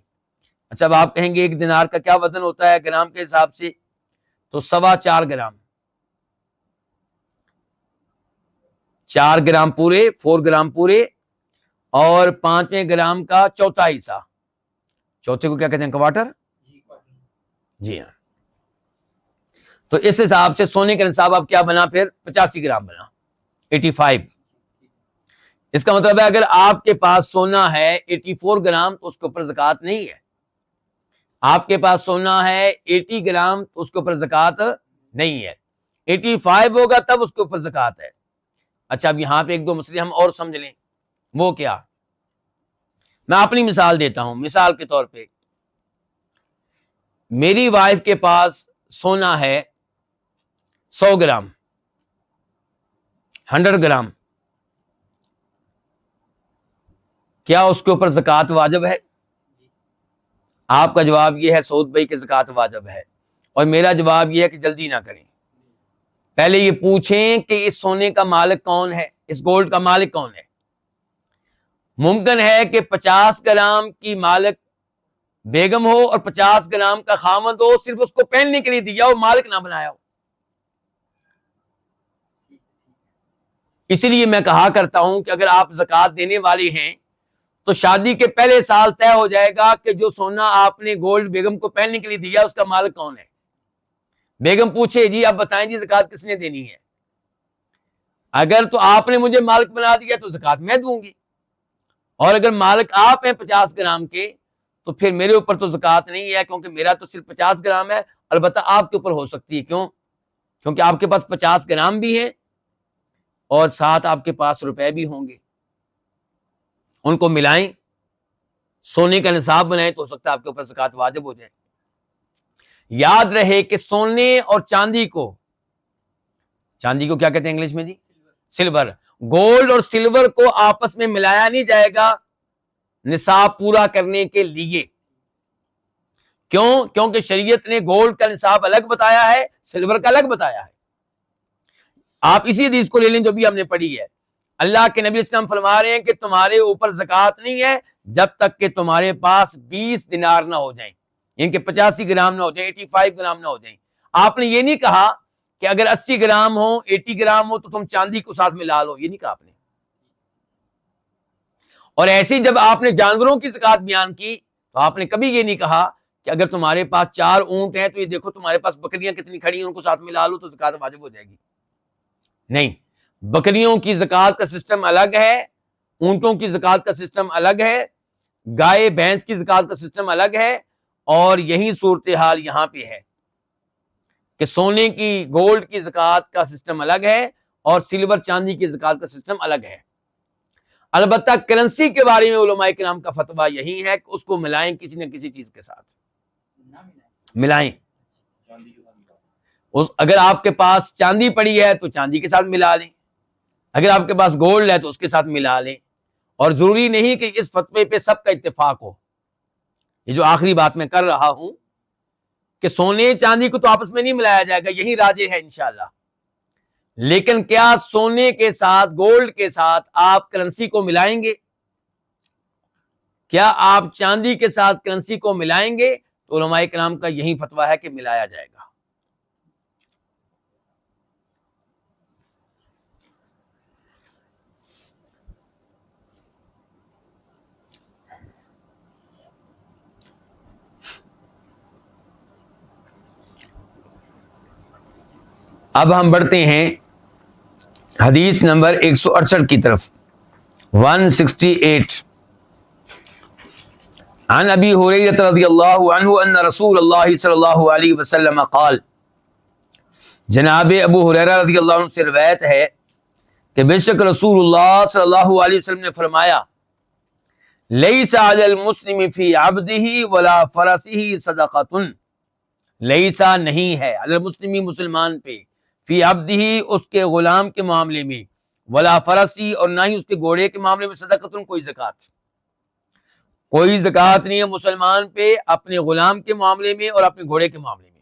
اچھا اب آپ کہیں گے 1 دینار کا کیا وزن ہوتا ہے گرام کے حساب سے؟ تو 4.25 گرام، 4 گرام پورے، 4 گرام پورے، اور 5 گرام کا چوتھا حصہ. چوتھے کو کیا کہتے ہیں؟ کوارٹر. جی ہاں. تو اس حساب سے سونے کا نصاب اب کیا بنا؟ پھر 85 گرام بنا، 85. اس کا مطلب ہے اگر آپ کے پاس سونا ہے 84 گرام تو اس کے اوپر زکوٰۃ نہیں ہے. آپ کے پاس سونا ہے 80 گرام تو اس کے اوپر زکوٰۃ نہیں ہے. 85 ہوگا تب اس کے اوپر زکوٰۃ ہے. اچھا اب یہاں پہ 1-2 مسئلے ہم اور سمجھ لیں. وہ کیا؟ میں اپنی مثال دیتا ہوں. مثال کے طور پہ میری وائف کے پاس سونا ہے 100 گرام، 100 گرام، کیا اس کے اوپر زکوٰۃ واجب ہے؟ آپ کا جواب یہ ہے سعود بھائی کہ زکوٰۃ واجب ہے، اور میرا جواب یہ ہے کہ جلدی نہ کریں، پہلے یہ پوچھیں کہ اس سونے کا مالک کون ہے، اس گولڈ کا مالک کون ہے. ممکن ہے کہ 50 گرام کی مالک بیگم ہو اور 50 گرام کا خاوند ہو، صرف اس کو پہننے کے لیے دیا ہو، مالک نہ بنایا ہو. اسی لیے میں کہا کرتا ہوں کہ اگر آپ زکوٰۃ دینے والے ہیں تو شادی کے پہلے سال طے ہو جائے گا کہ جو سونا آپ نے گولڈ بیگم کو پہننے کے لیے دیا اس کا مالک کون ہے. بیگم پوچھے جی آپ بتائیں جی زکوٰۃ کس نے دینی ہے؟ اگر تو آپ نے مجھے مالک بنا دیا تو زکوٰۃ میں دوں گی، اور اگر مالک آپ ہیں 50 گرام کے تو پھر میرے اوپر تو زکوٰۃ نہیں ہے، کیونکہ میرا تو صرف 50 گرام ہے. البتہ آپ کے اوپر ہو سکتی ہے. کیوں؟ کیونکہ آپ کے پاس 50 گرام بھی ہیں اور ساتھ آپ کے پاس روپے بھی ہوں گے. ان کو ملائیں، سونے کا نصاب بنائیں تو ہو سکتا ہے آپ کے اوپر زکوٰۃ واجب ہو جائے. یاد رہے کہ سونے اور چاندی کو کیا کہتے ہیں انگلش میں جی؟ سلور. گولڈ اور سلور کو آپس میں ملایا نہیں جائے گا نصاب پورا کرنے کے لیے. کیوں؟ کیونکہ شریعت نے گولڈ کا نصاب الگ بتایا ہے، سلور کا الگ بتایا ہے. آپ اسی حدیث کو لے لیں جو بھی ہم نے پڑھی ہے. اللہ کے نبی اسلام فرما رہے ہیں کہ تمہارے اوپر زکوٰۃ نہیں ہے جب تک کہ تمہارے پاس 20 دینار نہ ہو جائیں، یعنی کہ 85 گرام نہ ہو جائیں، 85 گرام نہ ہو جائیں. آپ نے یہ نہیں کہا کہ اگر 80 گرام ہو، 80 گرام ہو تو تم چاندی کو ساتھ ملا لو، یہ نہیں کہا آپ نے. اور ایسے ہی جب آپ نے جانوروں کی زکوٰۃ بیان کی تو آپ نے کبھی یہ نہیں کہا کہ اگر تمہارے پاس 4 اونٹ ہیں تو یہ دیکھو تمہارے پاس بکریاں کتنی کھڑی ہیں، ان کو ساتھ ملا لو تو زکوٰۃ واجب ہو جائے گی. نہیں، بکریوں کی زکوٰۃ کا سسٹم الگ ہے، اونٹوں کی زکوٰۃ کا سسٹم الگ ہے، گائے بھینس کی زکوٰۃ کا سسٹم الگ ہے. اور یہی صورتحال یہاں پہ ہے کہ سونے کی گولڈ کی زکوٰۃ کا سسٹم الگ ہے اور سلور چاندی کی زکوٰۃ کا سسٹم الگ ہے. البتہ کرنسی کے بارے میں علماء کرام کا فتویٰ یہی ہے کہ اس کو ملائیں کسی نہ کسی چیز کے ساتھ. ملائیں. اگر آپ کے پاس چاندی پڑی ہے تو چاندی کے ساتھ ملا لیں, اگر آپ کے پاس گولڈ ہے تو اس کے ساتھ ملا لیں. اور ضروری نہیں کہ اس فتوے پہ سب کا اتفاق ہو. یہ جو آخری بات میں کر رہا ہوں کہ سونے چاندی کو تو آپس میں نہیں ملایا جائے گا, یہی راجح ہے انشاءاللہ. لیکن کیا سونے کے ساتھ گولڈ کے ساتھ آپ کرنسی کو ملائیں گے؟ کیا آپ چاندی کے ساتھ کرنسی کو ملائیں گے؟ تو علماء کرام کا یہی فتویٰ ہے کہ ملایا جائے گا. اب ہم بڑھتے ہیں حدیث نمبر 168 کی طرف. 168 عن ابی ہریرہ رضی اللہ عنہ ان رسول اللہ صلی اللہ علیہ وسلم قال, جناب ابو ہریرہ رضی اللہ عنہ سے روایت ہے کہ بے شک رسول اللہ صلی اللہ علیہ وسلم نے فرمایا, لیس علی المسلم فی عبدہ ولا فرسہ صدقۃ, لیسا نہیں ہے علی المسلم مسلمان پہ, فی عبدہ اس کے غلام کے معاملے میں, ولا فرسی اور نہ ہی اس کے گھوڑے کے معاملے میں صدقۃ کوئی زکوٰۃ. کوئی زکوٰۃ نہیں ہے مسلمان پہ اپنے غلام کے معاملے میں اور اپنے گھوڑے کے معاملے میں.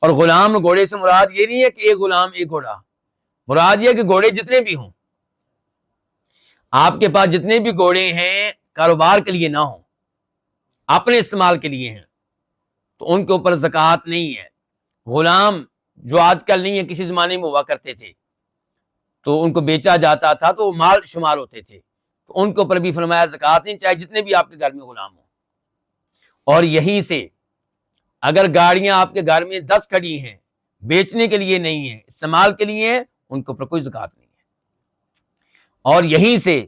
اور غلام اور گھوڑے سے مراد یہ نہیں ہے کہ ایک غلام ایک گھوڑا, مراد یہ کہ گھوڑے جتنے بھی ہوں, آپ کے پاس جتنے بھی گھوڑے ہیں کاروبار کے لیے نہ ہوں, اپنے استعمال کے لیے ہیں, تو ان کے اوپر زکوٰۃ نہیں ہے. غلام جو آج کل نہیں ہے, کسی زمانے میں ہوا کرتے تھے, تو ان کو بیچا جاتا تھا تو وہ مال شمار ہوتے تھے, تو ان کے اوپر بھی فرمایا زکوٰۃ نہیں, چاہے جتنے بھی آپ کے گھر میں غلام ہوں. اور یہیں سے اگر گاڑیاں آپ کے گھر میں 10 کھڑی ہیں, بیچنے کے لیے نہیں ہیں, استعمال کے لیے ہیں, ان کے اوپر کوئی زکوٰۃ نہیں ہے. اور یہیں سے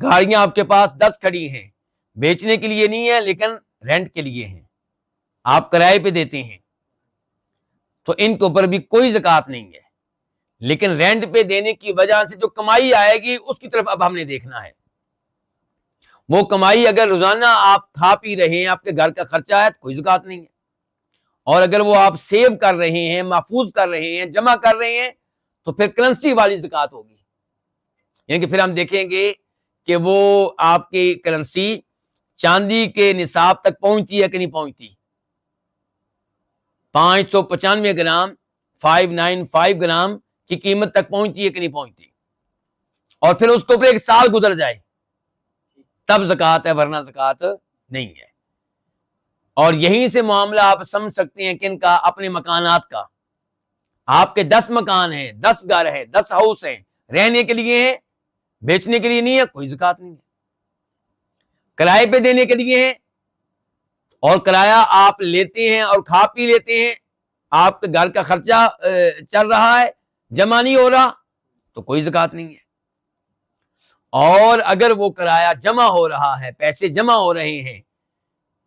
گاڑیاں آپ کے پاس 10 کھڑی ہیں, بیچنے کے لیے نہیں ہے لیکن رینٹ کے لیے ہیں, آپ کرائے پہ دیتے ہیں, تو ان کے اوپر بھی کوئی زکوٰۃ نہیں ہے. لیکن رینٹ پہ دینے کی وجہ سے جو کمائی آئے گی اس کی طرف اب ہم نے دیکھنا ہے. وہ کمائی اگر روزانہ آپ کھا پی رہے ہیں, آپ کے گھر کا خرچہ ہے, تو کوئی زکوٰۃ نہیں ہے. اور اگر وہ آپ سیو کر رہے ہیں, محفوظ کر رہے ہیں, جمع کر رہے ہیں, تو پھر کرنسی والی زکوٰۃ ہوگی. یعنی کہ پھر ہم دیکھیں گے کہ وہ آپ کی کرنسی چاندی کے نصاب تک پہنچتی ہے کہ نہیں پہنچتی. 595 گرام 595 گرام کی قیمت تک پہنچتی ہے کہ نہیں پہنچتی. اور پھر اس کو پھر 1 سال گزر جائے تب زکوٰۃ ہے, ورنہ زکوٰۃ نہیں ہے. اور یہیں سے معاملہ آپ سمجھ سکتے ہیں کہ ان کا اپنے مکانات کا. آپ کے 10 مکان ہیں, 10 گھر ہیں, 10 ہاؤس ہیں, رہنے کے لیے ہیں, بیچنے کے لیے نہیں ہے, کوئی زکوٰۃ نہیں ہے. کرائے پہ دینے کے لیے ہیں, اور کرایہ آپ لیتے ہیں اور کھا پی لیتے ہیں, آپ کے گھر کا خرچہ چل رہا ہے, جمع نہیں ہو رہا, تو کوئی زکوٰۃ نہیں ہے. اور اگر وہ کرایہ جمع ہو رہا ہے, پیسے جمع ہو رہے ہیں,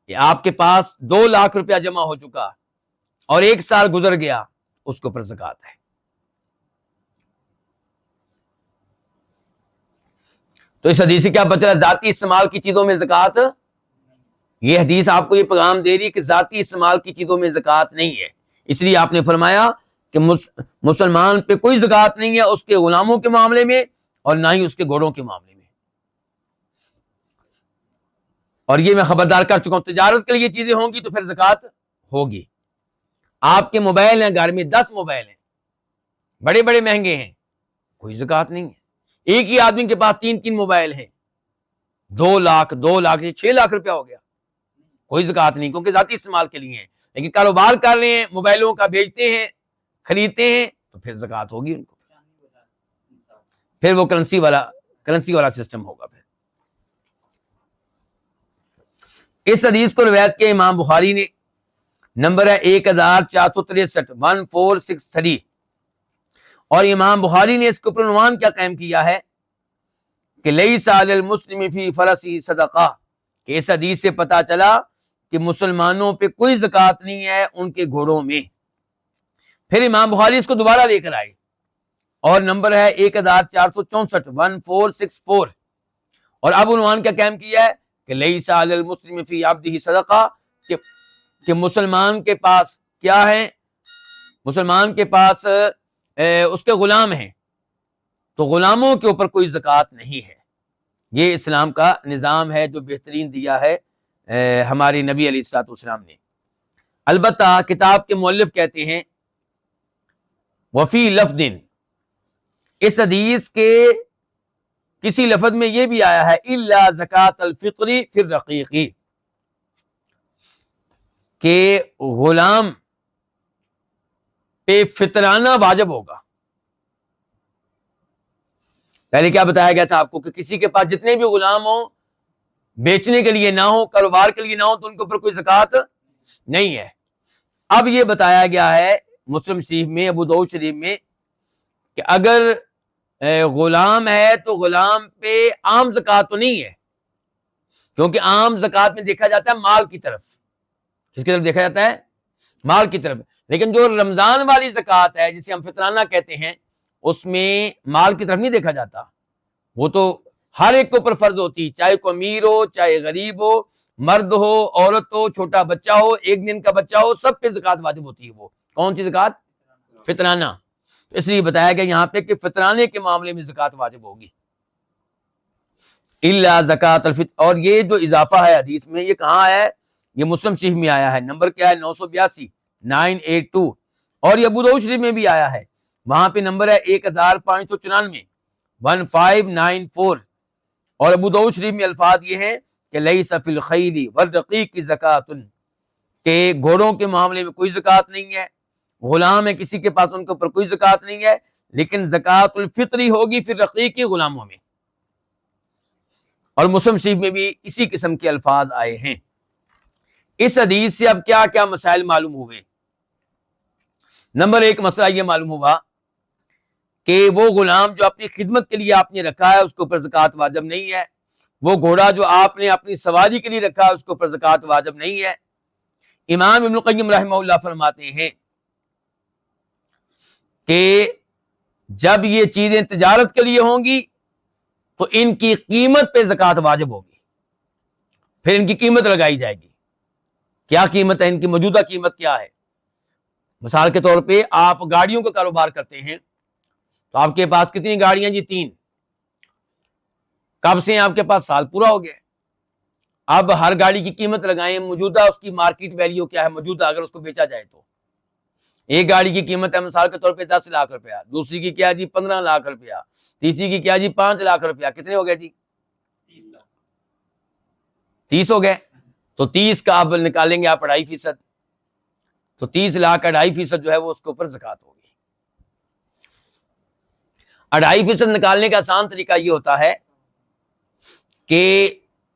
کہ آپ کے پاس 2 لاکھ روپیہ جمع ہو چکا اور 1 سال گزر گیا, اس کے اوپر زکوٰۃ ہے. تو اس حدیث سے کیا پتہ چلا؟ ذاتی استعمال کی چیزوں میں زکوٰۃ, یہ حدیث آپ کو یہ پیغام دے رہی کہ ذاتی استعمال کی چیزوں میں زکوٰۃ نہیں ہے. اس لیے آپ نے فرمایا کہ مسلمان پہ کوئی زکوٰۃ نہیں ہے اس کے غلاموں کے معاملے میں اور نہ ہی اس کے گھوڑوں کے معاملے میں. اور یہ میں خبردار کر چکا ہوں, تجارت کے لیے یہ چیزیں ہوں گی تو پھر زکوٰۃ ہوگی. آپ کے موبائل ہیں گھر میں, 10 موبائل ہیں, بڑے بڑے مہنگے ہیں, کوئی زکوٰۃ نہیں ہے. ایک ہی آدمی کے پاس 3 موبائل ہیں, 2 لاکھ سے 6 لاکھ روپیہ ہو گیا, کوئی زکوٰۃ نہیں, کیونکہ ذاتی استعمال کے لیے ہیں. لیکن کاروبار کر رہے ہیں, موبائلوں کا بیچتے ہیں, خریدتے ہیں, تو پھر زکوٰۃ ہوگی ان کو. پھر وہ کرنسی والا سسٹم ہوگا. پھر اس حدیث کو روایت کیا امام بخاری نے, نمبر ہے 1463 1463. اور امام بخاری نے اس کے اوپر عنوان کیا قائم کیا ہے کہ لیس علی المسلم فی فرسی صدقہ, کہ اس حدیث سے پتا چلا کہ مسلمانوں پہ کوئی زکوٰۃ نہیں ہے ان کے گھوڑوں میں. پھر امام بخاری اس کو دوبارہ لے کر آئے اور نمبر ہے 1464 1464. اور اب عنوان کیا قائم کیا ہے کہ لیس علی المسلم فی عبدہ صدقہ, کہ کہ مسلمان کے پاس کیا ہے؟ مسلمان کے پاس اس کے غلام ہیں، تو غلاموں کے اوپر کوئی زکوٰۃ نہیں ہے۔ یہ اسلام کا نظام ہے جو بہترین دیا ہے ہمارے نبی علیہ الصلوۃ والسلام نے۔ البتہ کتاب کے مؤلف کہتے ہیں وفی لفظ، اس حدیث کے کسی لفظ میں یہ بھی آیا ہے الا زکوٰۃ الفطر فی الرقیق، کہ غلام پہ فطرانہ واجب ہوگا۔ پہلے کیا بتایا گیا تھا آپ کو کہ کسی کے پاس جتنے بھی غلام ہوں، بیچنے کے لیے نہ ہو، کاروبار کے لیے نہ ہو، تو ان کے اوپر کوئی زکوٰۃ نہیں ہے۔ اب یہ بتایا گیا ہے مسلم شریف میں، ابو داؤد شریف میں، کہ اگر غلام ہے تو غلام پہ عام زکوٰۃ تو نہیں ہے، کیونکہ عام زکوٰۃ میں دیکھا جاتا ہے مال کی طرف۔ کس کی طرف دیکھا جاتا ہے؟ مال کی طرف۔ لیکن جو رمضان والی زکوٰۃ ہے جسے ہم فطرانہ کہتے ہیں، اس میں مال کی طرف نہیں دیکھا جاتا، وہ تو ہر ایک کے اوپر فرض ہوتی، چاہے کوئی امیر ہو، چاہے غریب ہو، مرد ہو، عورت ہو، چھوٹا بچہ ہو، ایک دن کا بچہ ہو، سب پہ زکوٰۃ واجب ہوتی ہے۔ وہ کون سی زکوٰۃ؟ فطرانہ۔ اس لیے بتایا گیا یہاں پہ کہ فطرانے کے معاملے میں زکوٰۃ واجب ہوگی الا زکوٰۃ الفطر۔ اور یہ جو اضافہ ہے حدیث میں، یہ کہاں ہے؟ یہ مسلم شریف میں آیا ہے، نمبر کیا ہے؟ 982 982۔ اور یہ ابو داؤد شریف میں بھی آیا ہے، وہاں پہ نمبر ہے 1594 1594۔ اور ابو داؤد شریف میں الفاظ یہ ہیں کہ لیس فی الخیل والرقیق زکوٰۃ، کہ گھوڑوں کے معاملے میں کوئی زکوٰۃ نہیں ہے، غلام ہے کسی کے پاس، ان کے اوپر کوئی زکوٰۃ نہیں ہے، لیکن زکوٰۃ الفطری ہوگی پھر رقیقی غلاموں میں۔ اور مسلم شریف میں بھی اسی قسم کے الفاظ آئے ہیں۔ اس حدیث سے اب کیا کیا مسائل معلوم ہوئے؟ نمبر ایک مسئلہ یہ معلوم ہوا کہ وہ غلام جو اپنی خدمت کے لیے آپ نے رکھا ہے اس کے اوپر زکوٰۃ واجب نہیں ہے، وہ گھوڑا جو آپ نے اپنی سواری کے لیے رکھا ہے اس کے اوپر زکوٰۃ واجب نہیں ہے۔ امام ابن القیم رحمہ اللہ فرماتے ہیں کہ جب یہ چیزیں تجارت کے لیے ہوں گی تو ان کی قیمت پہ زکوٰۃ واجب ہوگی، پھر ان کی قیمت لگائی جائے گی۔ کیا قیمت ہے ان کی؟ موجودہ قیمت کیا ہے؟ مثال کے طور پہ آپ گاڑیوں کا کاروبار کرتے ہیں، تو آپ کے پاس کتنی گاڑیاں جی؟ 3۔ کب سے ہیں آپ کے پاس؟ سال پورا ہو گیا۔ اب ہر گاڑی کی قیمت لگائیں، موجودہ اس کی مارکیٹ ویلیو کیا ہے موجودہ، اگر اس کو بیچا جائے تو ایک گاڑی کی قیمت ہے مثال کے طور پہ 10 لاکھ روپیہ، دوسری کی کیا جی 15 لاکھ روپیہ، تیسری کی کیا جی 5 لاکھ روپیہ۔ کتنے ہو گئے جی؟ 30 ہو گئے۔ تو 30 کا اب نکالیں گے آپ 2.5%، تو 30 لاکھ کا 2.5% جو ہے وہ اس کے اوپر زکوٰۃ ہوگی۔ 2.5% نکالنے کا آسان طریقہ یہ ہوتا ہے کہ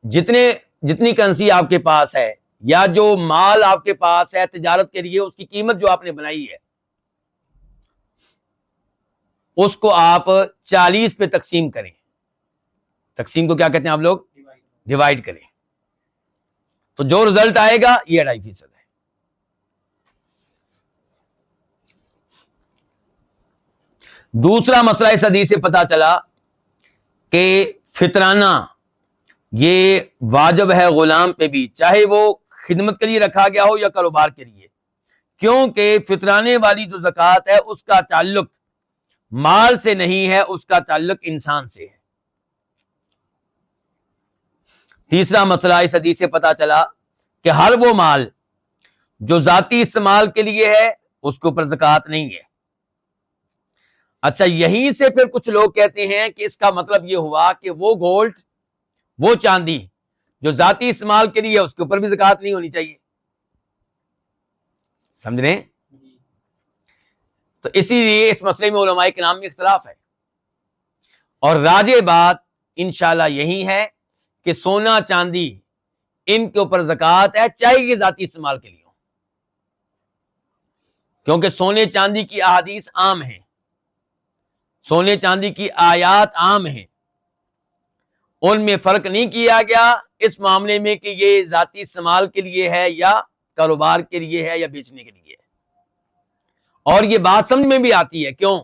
جتنی کرنسی آپ کے پاس ہے یا جو مال آپ کے پاس ہے تجارت کے لیے، اس کی قیمت جو آپ نے بنائی ہے اس کو آپ 40 پہ تقسیم کریں۔ تقسیم کو کیا کہتے ہیں آپ لوگ؟ ڈیوائڈ کریں، تو جو رزلٹ آئے گا یہ 2.5% ہے۔ دوسرا مسئلہ اس حدیث سے پتا چلا کہ فطرانہ یہ واجب ہے غلام پہ بھی، چاہے وہ خدمت کے لیے رکھا گیا ہو یا کاروبار کے لیے، کیونکہ فطرانے والی جو زکوٰۃ ہے اس کا تعلق مال سے نہیں ہے، اس کا تعلق انسان سے ہے۔ تیسرا مسئلہ اس حدیث سے پتا چلا کہ ہر وہ مال جو ذاتی استعمال کے لیے ہے اس کے اوپر زکوٰۃ نہیں ہے۔ اچھا، یہیں سے پھر کچھ لوگ کہتے ہیں کہ اس کا مطلب یہ ہوا کہ وہ گولڈ، وہ چاندی جو ذاتی استعمال کے لیے ہے اس کے اوپر بھی زکوٰۃ نہیں ہونی چاہیے۔ سمجھ رہے ہیں؟ تو اسی لیے اس مسئلے میں علماء کرام میں اختلاف ہے، اور راجح بات انشاءاللہ یہی ہے کہ سونا چاندی ان کے اوپر زکوٰۃ ہے، چاہے یہ ذاتی استعمال کے لیے ہو، کیونکہ سونے چاندی کی احادیث عام ہیں، سونے چاندی کی آیات عام ہیں، ان میں فرق نہیں کیا گیا اس معاملے میں کہ یہ ذاتی استعمال کے لیے ہے یا کاروبار کے لیے ہے یا بیچنے کے لیے ہے۔ اور یہ بات سمجھ میں بھی آتی ہے، کیوں؟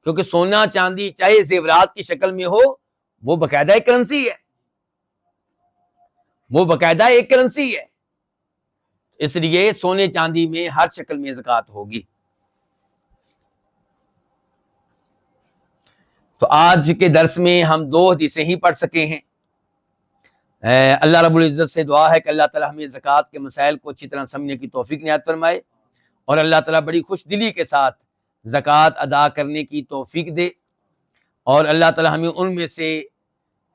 کیونکہ سونا چاندی چاہے زیورات کی شکل میں ہو، وہ باقاعدہ ایک کرنسی ہے، وہ باقاعدہ ایک کرنسی ہے۔ اس لیے سونے چاندی میں ہر شکل میں زکوٰۃ ہوگی۔ تو آج کے درس میں ہم 2 حدیثیں ہی پڑھ سکے ہیں۔ اللہ رب العزت سے دعا ہے کہ اللہ تعالیٰ ہمیں زکوٰۃ کے مسائل کو اچھی طرح سمجھنے کی توفیق عنایت فرمائے، اور اللہ تعالیٰ بڑی خوش دلی کے ساتھ زکوٰۃ ادا کرنے کی توفیق دے، اور اللہ تعالیٰ ہمیں ان میں سے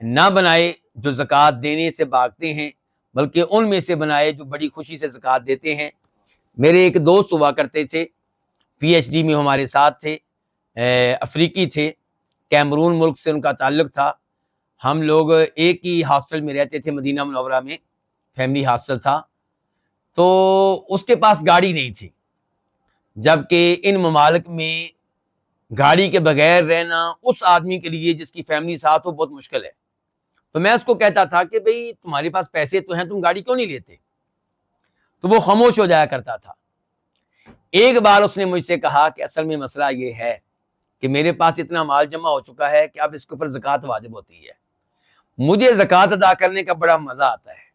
نہ بنائے جو زکوٰۃ دینے سے بھاگتے ہیں، بلکہ ان میں سے بنائے جو بڑی خوشی سے زکوٰۃ دیتے ہیں۔ میرے ایک دوست ہوا کرتے تھے، پی ایچ ڈی میں ہمارے ساتھ تھے، افریقی تھے، کیمرون ملک سے ان کا تعلق تھا۔ ہم لوگ ایک ہی ہاسٹل میں رہتے تھے، مدینہ منورہ میں فیملی ہاسٹل تھا۔ تو اس کے پاس گاڑی نہیں تھی، جبکہ ان ممالک میں گاڑی کے بغیر رہنا اس آدمی کے لیے جس کی فیملی ساتھ ہو بہت مشکل ہے۔ تو میں اس کو کہتا تھا کہ بھئی تمہارے پاس پیسے تو ہیں، تم گاڑی کیوں نہیں لیتے؟ تو وہ خاموش ہو جایا کرتا تھا۔ ایک بار اس نے مجھ سے کہا کہ اصل میں مسئلہ یہ ہے کہ میرے پاس اتنا مال جمع ہو چکا ہے کہ اب اس کے اوپر زکوٰۃ واجب ہوتی ہے، مجھے زکوٰۃ ادا کرنے کا بڑا مزہ آتا ہے،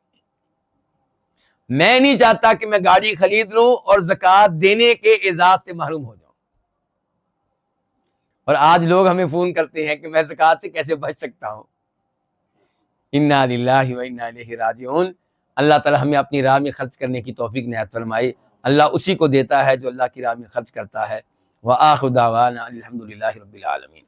میں نہیں چاہتا کہ میں گاڑی خرید لوں اور زکوٰۃ دینے کے اعزاز سے محروم ہو جاؤں۔ اور آج لوگ ہمیں فون کرتے ہیں کہ میں زکوٰۃ سے کیسے بچ سکتا ہوں۔ انا للہ و انا الیہ راجعون۔ اللہ تعالیٰ ہمیں اپنی راہ میں خرچ کرنے کی توفیق عنایت فرمائے۔ اللہ اسی کو دیتا ہے جو اللہ کی راہ میں خرچ کرتا ہے۔ وآخر دعوانا الحمد للہ رب العالمین۔